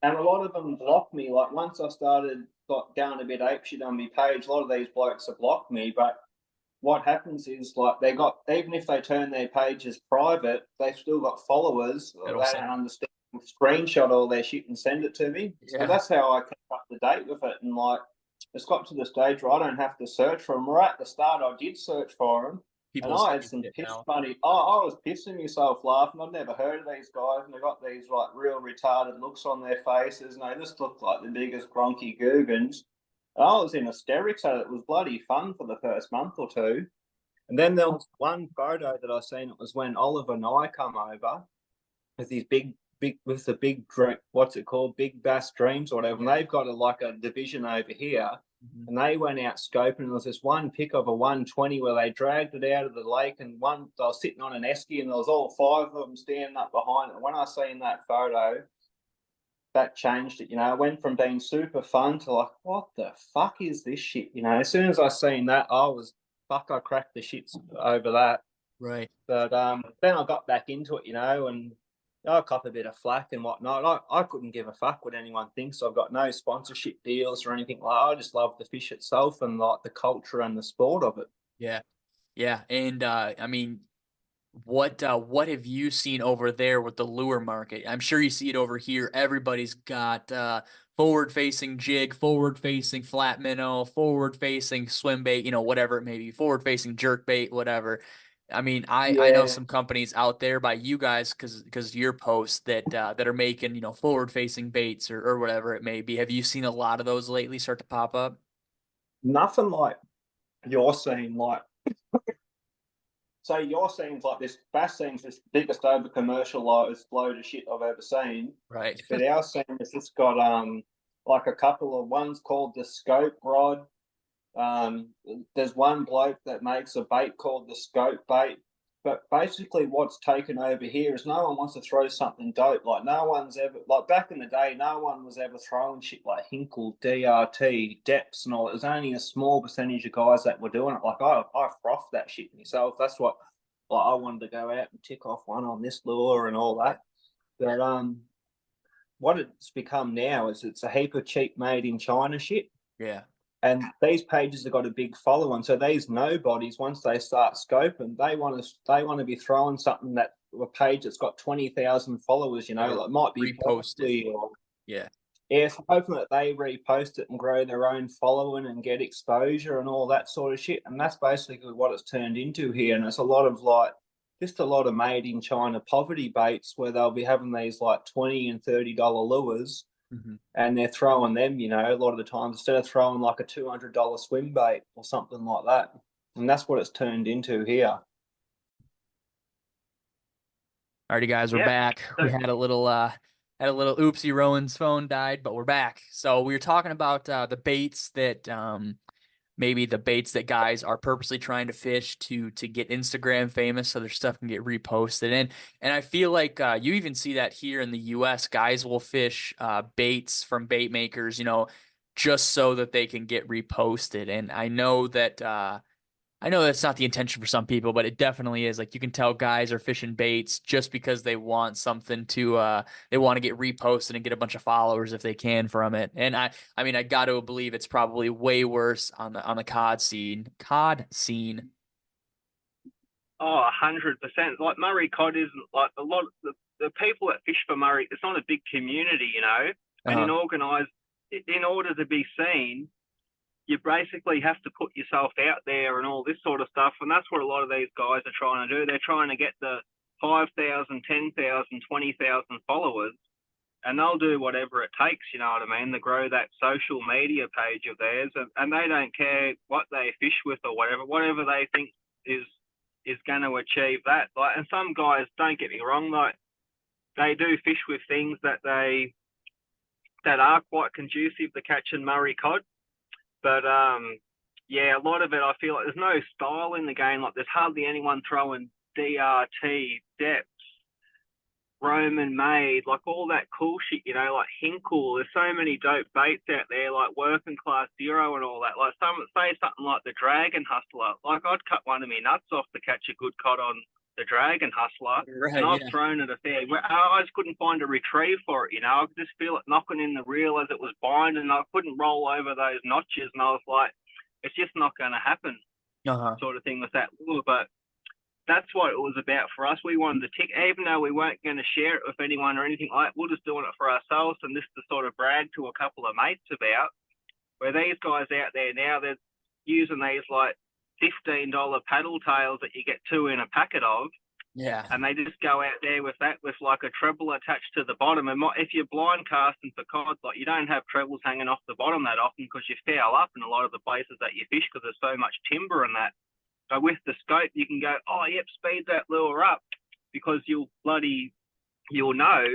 And a lot of them block me. Like once I started going a bit apeshit on my page, a lot of these blokes have blocked me. But what happens is like they got even if they turn their pages private, they've still got followers. It'll They send. don't understand. Screenshot all their shit and send it to me. So Yeah. that's how I kept up to date with it. And like it's got to the stage where I don't have to search for them. Right at the start, I did search for them, and People I send had you some shit piss now. money. I was pissing myself laughing. I'd never heard of these guys, and they got these like real retarded looks on their faces, and they just looked like the biggest gronky googans. I was in hysterics at it. It was bloody fun for the first month or two. And then there was one photo that I seen. It was when Oliver and I come over with these with the big what's it called, Big Bass Dreams or whatever. And Yeah. they've got like a division over here, Mhm. and they went out scoping. And there was this one pick of a 120 where they dragged it out of the lake, and one they were sitting on an esky, and there was all 5 of them standing up behind it. And when I seen that photo, that changed it. You know, it went from being super fun to like, what the fuck is this shit? You know, as soon as I seen that, I cracked the shits over that. Right. But then I got back into it, you know, and I cop a bit of flack and whatnot. I couldn't give a fuck what anyone thinks. I've got no sponsorship deals or anything like that. I just love the fish itself and like the culture and the sport of it. Yeah. Yeah. And I mean, what have you seen over there with the lure market? I'm sure you see it over here. Everybody's got forward facing jig, forward facing flat minnow, forward facing swim bait, whatever it may be, forward facing jerk bait, whatever. I mean, I know Yeah, some companies out there by you guys because your posts that are making, forward facing baits or whatever it may be. Have you seen a lot of those lately start to pop up? nothing like you're seeing. Like, so your scene's like this bass scene's this biggest over commercialized load of shit I've ever seen. Right. But our scene has just got like a couple of ones called the scope rod. Um, there's one bloke that makes a bait called the scope bait. But basically, what's taken over here is no one wants to throw something dope. Like no one's ever like back in the day, no one was ever throwing shit like Hinkle, DRT, depths, and all. It was only a small percentage of guys that were doing it. Like I froth that shit myself. That's what like I wanted to go out and tick off one on this lure and all that. But what it's become now is it's a heap of cheap made in China shit. Yeah. And these pages have got a big following. So these nobodies, once they start scoping, they want to be throwing something that a page that's got 20,000 followers, you know, Or like it might be repost it. or Yeah. yeah, so hoping that they repost it and grow their own following and get exposure and all that sort of shit. And that's basically what it's turned into here. And it's a lot of like just a lot of made in China poverty baits where they'll be having these like $20 and $30 lures and they're throwing them, you know, a lot of the times instead of throwing like a $200 swim bait or something like that. And that's what it's turned into here. Alrighty, guys, we're Yeah. back. So, We had a little oopsie. Rowan's phone died, but we're back. So we were talking about the baits that maybe the baits that guys are purposely trying to fish to get Instagram famous so their stuff can get reposted. And I feel like you even see that here in the US. Guys will fish baits from bait makers, you know, just so that they can get reposted. And I know that's not the intention for some people, but it definitely is. Like you can tell guys are fishing baits just because they want something to they want to get reposted and get a bunch of followers if they can from it. And I mean I got to believe it's probably way worse on the cod scene. Cod scene. oh, 100%. Like Murray Cod isn't like a lot of the people that fish for Murray. It's not a big community, you know. And in order to be seen, you basically have to put yourself out there and all this sort of stuff. And that's what a lot of these guys are trying to do. They're trying to get the 5,000, 10,000, 20,000 followers, and they'll do whatever it takes, you know what I mean, to grow that social media page of theirs. And they don't care what they fish with or whatever they think is going to achieve that. Like, and some guys, don't get me wrong, like they do fish with things that are quite conducive to catching Murray cod. But yeah, a lot of it, I feel like there's no style in the game. Like there's hardly anyone throwing DRT, depths, Roman made, like all that cool shit, you know, like Hinkle. There's so many dope baits out there, like Working Class Zero and all that. Like say something like the Dragon Hustler. Like I'd cut one of my nuts off to catch a good cod on the Dragon Hustler, Right, and I've yeah. thrown it a fair. I just couldn't find a retrieve for it, you know. I could just feel it knocking in the reel as it was binding. I couldn't roll over those notches, and I was like, it's just not going to happen, sort of thing with that lure. But that's what it was about for us. We wanted to tick, even though we weren't going to share it with anyone or anything like that. We're just doing it for ourselves, and this to sort of brag to a couple of mates about. Where these guys out there now, they're using these like $15 paddle tails that you get two in a packet of. Yeah. And they just go out there with that, with like a treble attached to the bottom. And if you're blind casting for cod, like you don't have trebles hanging off the bottom that often because you foul up in a lot of the places that you fish because there's so much timber and that. So with the scope, you can go, oh, yep, speed that lure up because you'll know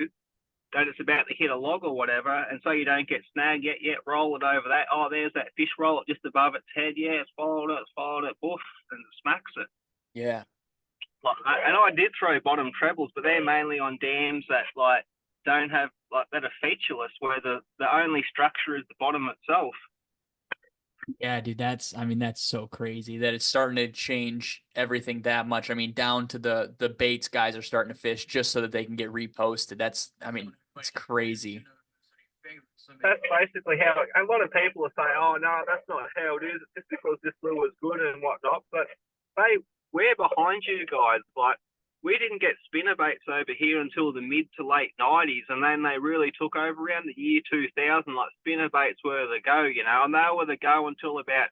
that it's about to hit a log or whatever. And so you don't get snagged yet, roll it over that. Oh, there's that fish, roll it just above its head. Yeah, it's followed it, boof, and it smacks it. Yeah. And I did throw bottom trebles, but they're mainly on dams that like don't have like that are featureless, where the only structure is the bottom itself. Yeah, dude, that's so crazy that it's starting to change everything that much. I mean, down to the baits guys are starting to fish just so that they can get reposted. It's crazy. That's basically how a lot of people are saying, oh, no, that's not how it is. It's just because this lure is good and whatnot. But we're behind you guys. Like, we didn't get spinnerbaits over here until the mid to late 90s, and then they really took over around the year 2000. Like, spinnerbaits were the go, you know, and they were the go until about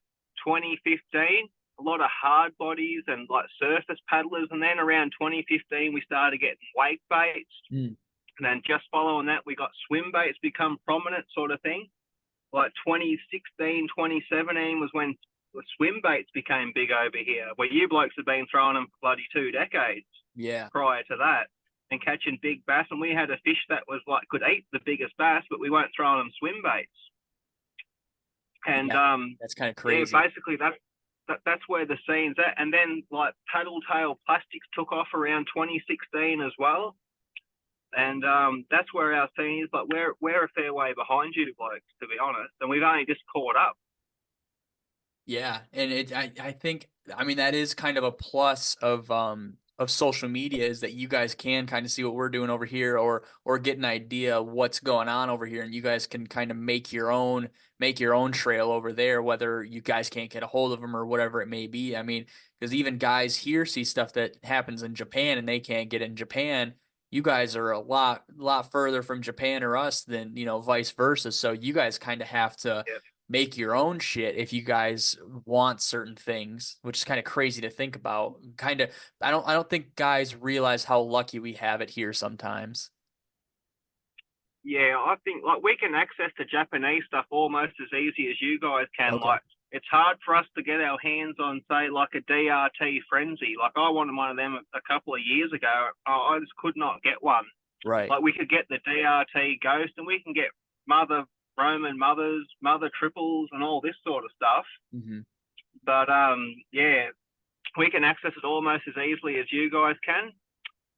2015. A lot of hard bodies and like surface paddlers, and then around 2015 we started getting wake baits. And then just following that, we got swim baits become prominent, sort of thing. Like 2016, 2017 was when the swim baits became big over here, where you blokes have been throwing them for bloody 2 decades. Yeah. Prior to that, and catching big bass, and we had a fish that was like could eat the biggest bass, but we weren't throwing them swim baits. And that's kind of crazy. Yeah, basically that's where the scene's at. And then like paddle tail plastics took off around 2016 as well. And that's where our scene is. But we're a fair way behind you blokes, to be honest. And we've only just caught up. Yeah, and I think, I mean, that is kind of a plus of social media, is that you guys can kind of see what we're doing over here, or get an idea of what's going on over here, and you guys can kind of make your own trail over there, whether you guys can't get a hold of them or whatever it may be. I mean, because even guys here see stuff that happens in Japan and they can't get in Japan. You guys are a lot further from Japan or us than, vice versa. So you guys kind of have to Yeah. make your own shit if you guys want certain things, which is kind of crazy to think about. Kind of, I don't think guys realize how lucky we have it here sometimes. Yeah, I think like we can access the Japanese stuff almost as easy as you guys can. Okay. Like it's hard for us to get our hands on, say, like a DRT Frenzy. Like I wanted one of them a couple of years ago. I just could not get one. Right. Like we could get the DRT Ghost, and we can get Mother Roman Mothers, Mother Triples, and all this sort of stuff. Mm-hmm. But yeah, we can access it almost as easily as you guys can.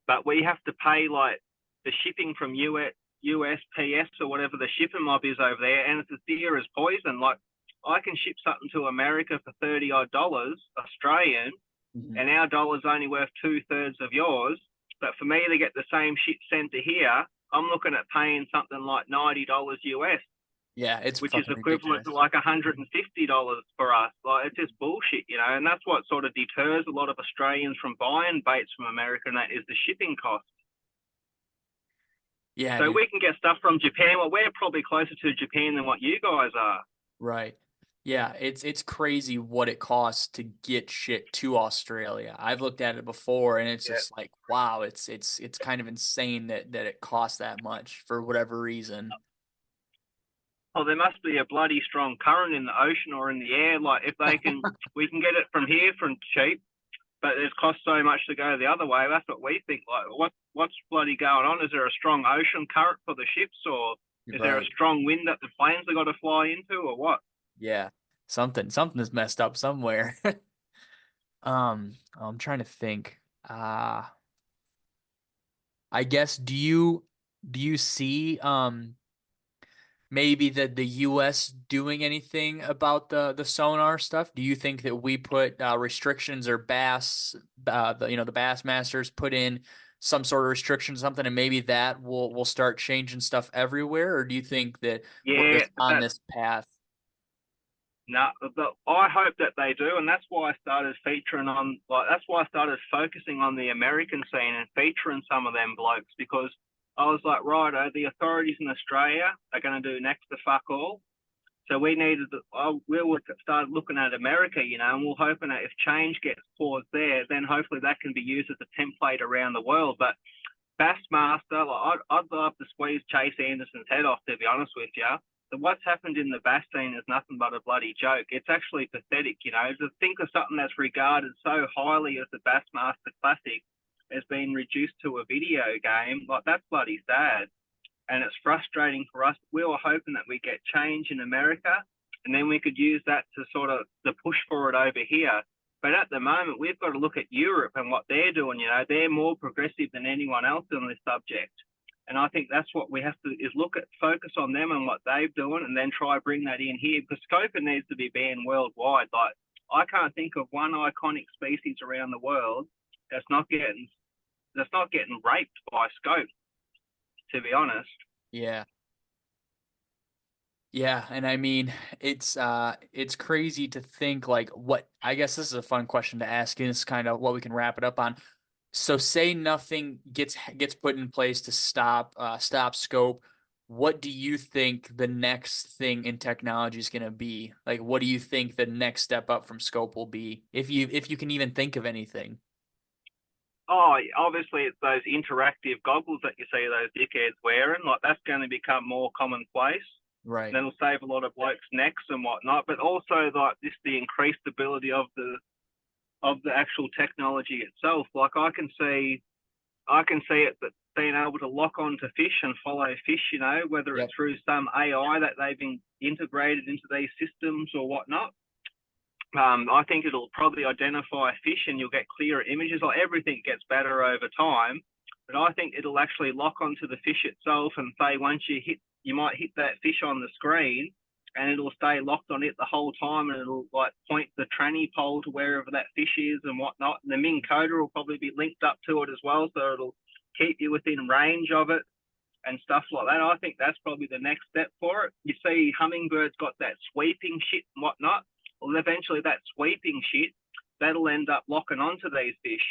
But we have to pay like the shipping from USPS or whatever the shipping mob is over there, and it's as dear as poison. Like I can ship something to America for $30 odd Australian, Mm-hmm. and our dollar's only worth 2/3 of yours. But for me to get the same shit sent to here, I'm looking at paying something like $90 US, Yeah, it's which is fucking equivalent ridiculous. to like $150 for us. Like it's just bullshit, and that's what sort of deters a lot of Australians from buying baits from America, and that is the shipping cost. Yeah, So dude. we can get stuff from Japan. Well, we're probably closer to Japan than what you guys are. Right. Yeah, it's crazy what it costs to get shit to Australia. I've looked at it before and it's Yeah. just like, wow, it's kind of insane that it costs that much for whatever reason. Well, there must be a bloody strong current in the ocean or in the air. Like if we can get it from here from cheap, but it costs so much to go the other way. That's what we think. Like what's bloody going on? Is there a strong ocean current for the ships, or is there a Right. strong wind that the planes have got to fly into, or what? Yeah. Something is messed up somewhere. I'm trying to think. I guess, do you see maybe the US doing anything about the sonar stuff? Do you think that we put restrictions, or the Bass Masters put in some sort of restriction, something, and maybe that will start changing stuff everywhere? Or do you think that we're Yeah, just on that this path? no, but I hope that they do, and that's why I started featuring on, like, that's why I started focusing on the American scene and featuring some of them blokes, because I was like, righto, the authorities in Australia are going to do next to fuck all. So we needed to, we'll start looking at America, and we're hoping that if change gets caused there, then hopefully that can be used as a template around the world. But Bassmaster, like, I'd love to squeeze Chase Anderson's head off, to be honest with you. What's happened in the bass scene is nothing but a bloody joke. It's actually pathetic, to think of something that's regarded so highly as the Bassmaster Classic has been reduced to a video game. Like, that's bloody sad. And it's frustrating for us. We were hoping that we get change in America, and then we could use that to sort of the push for it over here. But at the moment, we've got to look at Europe and what they're doing. They're more progressive than anyone else on this subject. And I think that's what we have to is focus on them and what they're doing, and then try bring that in here, because scoper needs to be banned worldwide. Like, I can't think of one iconic species around the world that's not getting raped by scope, to be honest. Yeah. Yeah, and I mean, it's crazy to think, like, what, I guess this is a fun question to ask, and it's kind of what we can wrap it up on. So say nothing gets put in place to stop scope. What do you think the next thing in technology is going to be? Like, what do you think the next step up from scope will be, if you can even think of anything? Oh, obviously it's those interactive goggles that you see those dickheads wearing. Like, that's going to become more commonplace. Right. That'll save a lot of blokes' necks and whatnot. But also, like, just the increased ability of the actual technology itself. Like, I can see it that being able to lock onto fish and follow fish, whether Yep. it's through some AI that they've been integrated into these systems or whatnot. I think it'll probably identify fish and you'll get clearer images. Like everything gets better over time, but I think it'll actually lock onto the fish itself and say once you might hit that fish on the screen and it'll stay locked on it the whole time and it'll like point the tranny pole to wherever that fish is and whatnot. And the Ming coder will probably be linked up to it as well, so it'll keep you within range of it and stuff like that. I think that's probably the next step for it. You see hummingbirds got that sweeping shit and whatnot. Well, eventually that sweeping shit, that'll end up locking onto these fish.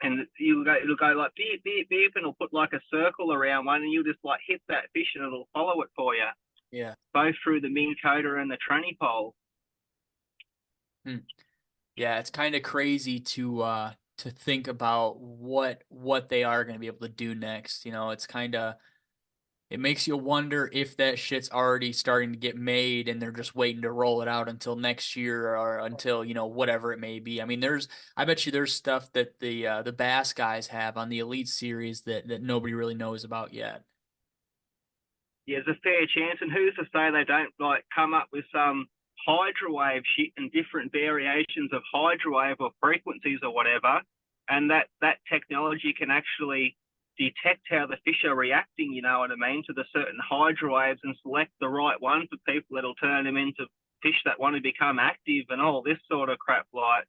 And it'll go like beep, beep, beep, and it'll put like a circle around one and you'll just like hit that fish and it'll follow it for you. Yeah. Both through the Ming coder and the tranny pole. Yeah, it's kind of crazy to think about what they are going to be able to do next. You know, it makes you wonder if that shit's already starting to get made and they're just waiting to roll it out until next year or until, you know, whatever it may be. I mean, I bet you there's stuff that the bass guys have on the Elite Series that nobody really knows about yet. Yeah, there's a fair chance. And who's to say they don't like come up with some hydrowave shit and different variations of hydrowave or frequencies or whatever, and that technology can actually detect how the fish are reacting, you know what I mean, to the certain hydrowaves and select the right one for people that'll turn them into fish that want to become active and all this sort of crap. Like,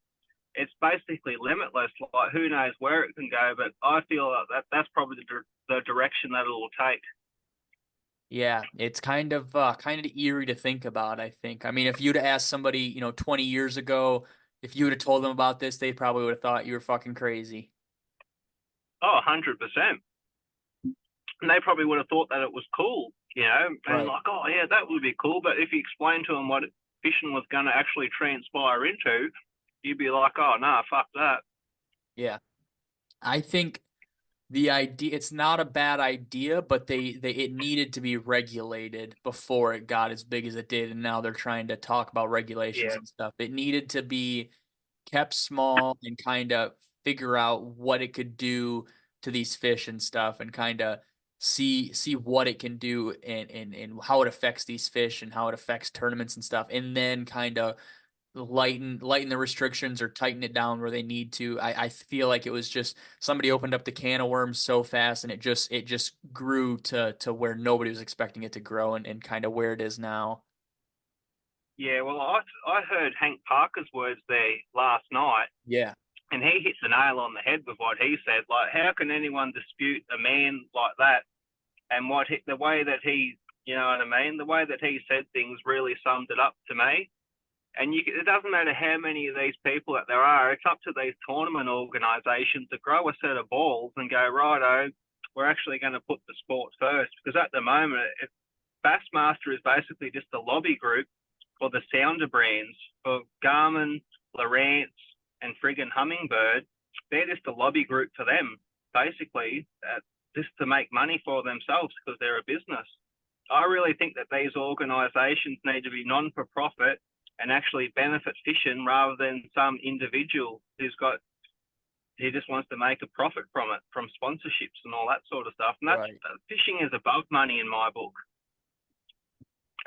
it's basically limitless. Like, who knows where it can go, but I feel like that's probably the direction that it'll take. Yeah, it's kind of eerie to think about, I think. I mean, if you'd asked somebody, you know, 20 years ago, if you would have told them about this, they probably would have thought you were fucking crazy. Oh, 100%. And they probably would have thought that it was cool, you know, and Right. like, oh, yeah, that would be cool. But if you explain to them what fishing was going to actually transpire into, you'd be like, oh, nah, fuck that. Yeah. I think the idea, it's not a bad idea, but it needed to be regulated before it got as big as it did, and now they're trying to talk about regulations Yeah. and stuff. It needed to be kept small and kind of figure out what it could do to these fish and stuff, and kind of see what it can do and how it affects these fish and how it affects tournaments and stuff, and then kind of lighten the restrictions or tighten it down where they need to. I feel like it was just somebody opened up the can of worms so fast and it just grew to where nobody was expecting it to grow and kind of where it is now. Yeah, well, I heard Hank Parker's words there last night, Yeah. and he hit the nail on the head with what he said. Like, how can anyone dispute a man like that? And the way that he, you know what I mean, the way that he said things really summed it up to me. And it doesn't matter how many of these people that there are, it's up to these tournament organisations to grow a set of balls and go, righto, we're actually going to put the sport first. Because at the moment, Bassmaster is basically just a lobby group for the sounder brands, for Garmin, Lowrance, and friggin' Humminbird. They're just a lobby group for them, basically, just to make money for themselves because they're a business. I really think that these organisations need to be non-for-profit and actually benefit fishing rather than some individual who just wants to make a profit from it, from sponsorships and all that sort of stuff. And Right. Fishing is above money in my book.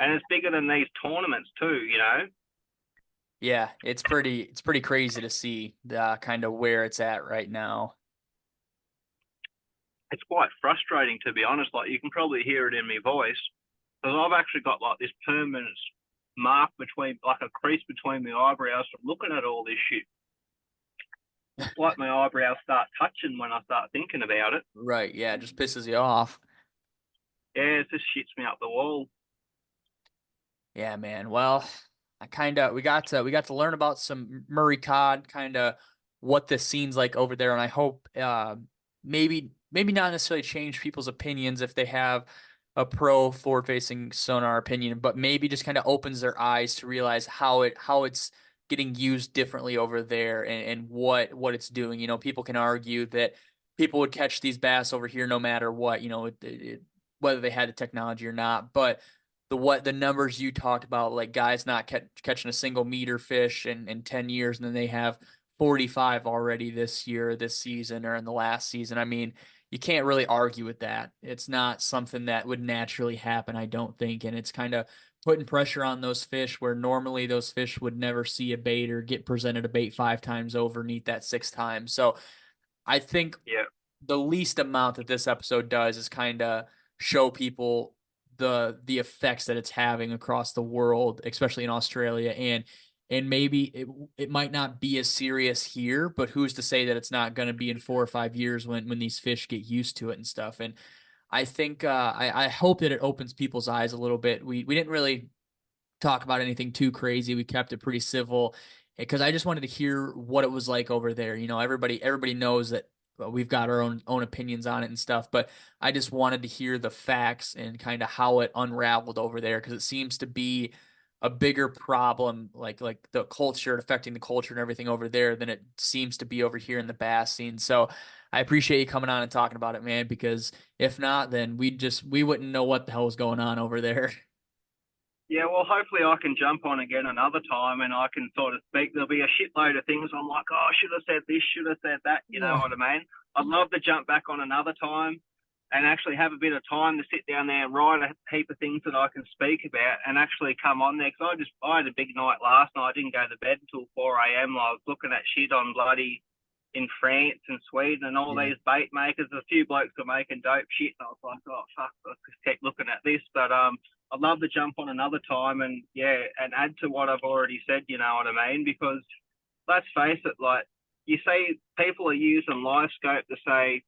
And it's bigger than these tournaments too, you know? Yeah, it's pretty crazy to see the kind of where it's at right now. It's quite frustrating, to be honest. Like, you can probably hear it in my voice. Because I've actually got like this permanent mark between, like a crease between my eyebrows from looking at all this shit. It's like my eyebrows start touching when I start thinking about it. Right, yeah, it just pisses you off. Yeah, it just shits me up the wall. Yeah, man. Well, we got to learn about some Murray Cod, kind of what the scene's like over there, and I hope maybe not necessarily change people's opinions if they have a pro forward facing sonar opinion, but maybe just kind of opens their eyes to realize how it's getting used differently over there and what it's doing. You know, people can argue that people would catch these bass over here no matter what, you know, whether they had the technology or not, but the numbers you talked about, like guys not catching a single meter fish in 10 years, and then they have 45 already this year, this season, or in the last season. I mean, you can't really argue with that. It's not something that would naturally happen, I don't think. And it's kind of putting pressure on those fish where normally those fish would never see a bait or get presented a bait 5 times over and eat that 6 times. So I think Yeah. the least amount that this episode does is kind of show people the effects that it's having across the world, especially in Australia, and maybe it might not be as serious here, but who's to say that it's not going to be in 4 or 5 years when these fish get used to it and stuff. And I think I hope that it opens people's eyes a little bit. We didn't really talk about anything too crazy. We kept it pretty civil because I just wanted to hear what it was like over there. You know, everybody knows that we've got our own opinions on it and stuff, but I just wanted to hear the facts and kind of how it unraveled over there because it seems to be a bigger problem, like the culture affecting the culture and everything over there than it seems to be over here in the bass scene. So I appreciate you coming on and talking about it, man, because if not, then we wouldn't know what the hell was going on over there. Yeah, well, hopefully I can jump on again another time and I can sort of speak. There'll be a shitload of things I'm like, oh, I should have said this, should have said that. You know what I mean? I'd love to jump back on another time and actually have a bit of time to sit down there and write a heap of things that I can speak about and actually come on there. Because I had a big night last night. I didn't go to bed until 4 a.m. I was looking at shit on bloody in France and Sweden and all these bait makers. A few blokes were making dope shit. And I was like, oh, fuck, let's just keep looking at this. But I'd love to jump on another time and add to what I've already said, you know what I mean? Because let's face it, like you say, people are using live scope to say,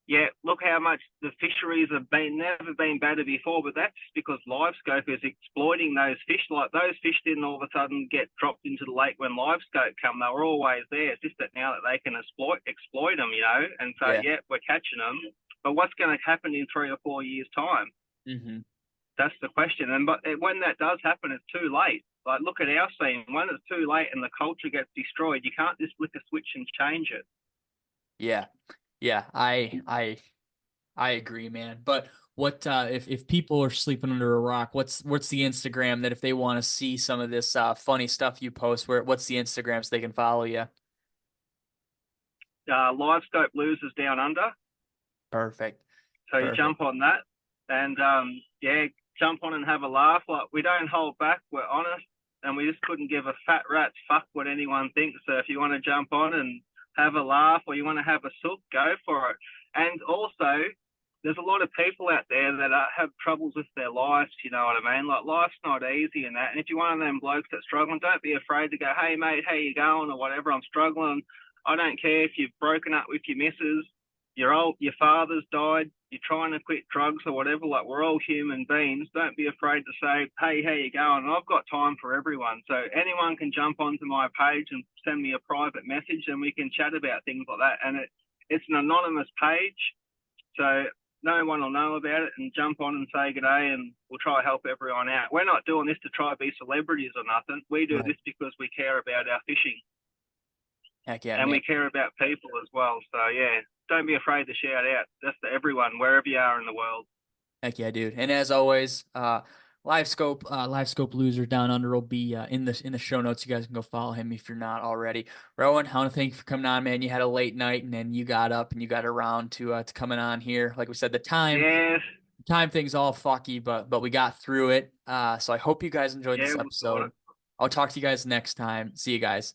yeah, look how much the fisheries have never been better before, but that's because live scope is exploiting those fish. Like those fish didn't all of a sudden get dropped into the lake when live scope come. They were always there. It's just that now that they can exploit them, you know, and so we're catching them. But what's going to happen in 3 or 4 years' time? Mm-hmm. That's the question. And but when that does happen, it's too late. Like look at our scene. When it's too late and the culture gets destroyed, you can't just flick a switch and change it. Yeah. Yeah, I agree, man. But what if people are sleeping under a rock, what's the Instagram that if they want to see some of this funny stuff you post, what's the Instagram so they can follow you? Live scope losers down under. Perfect. So you jump on that and jump on and have a laugh. Like we don't hold back, we're honest, and we just couldn't give a fat rat's fuck what anyone thinks. So if you want to jump on and have a laugh or you want to have a sook, go for it. And also, there's a lot of people out there that have troubles with their lives, you know what I mean? Like life's not easy and that. And if you're one of them blokes that's struggling, don't be afraid to go, hey mate, how you going or whatever, I'm struggling. I don't care if you've broken up with your missus, your father's died, you're trying to quit drugs or whatever, like we're all human beings. Don't be afraid to say, hey, how you going? And I've got time for everyone. So anyone can jump onto my page and send me a private message and we can chat about things like that. And it's an anonymous page. So no one will know about it and jump on and say g'day and we'll try to help everyone out. We're not doing this to try to be celebrities or nothing. We do this because we care about our fishing. Heck yeah, and man. we care about people as well. So yeah, don't be afraid to shout out. That's to everyone, wherever you are in the world. Heck yeah, dude. And as always, live scope loser down under will be in the show notes. You guys can go follow him if you're not already. Rowan, I want to thank you for coming on, man. You had a late night and then you got up and you got around to coming on here. Like we said, the time thing's all fucky, but we got through it. So I hope you guys enjoyed this episode. I'll talk to you guys next time. See you guys.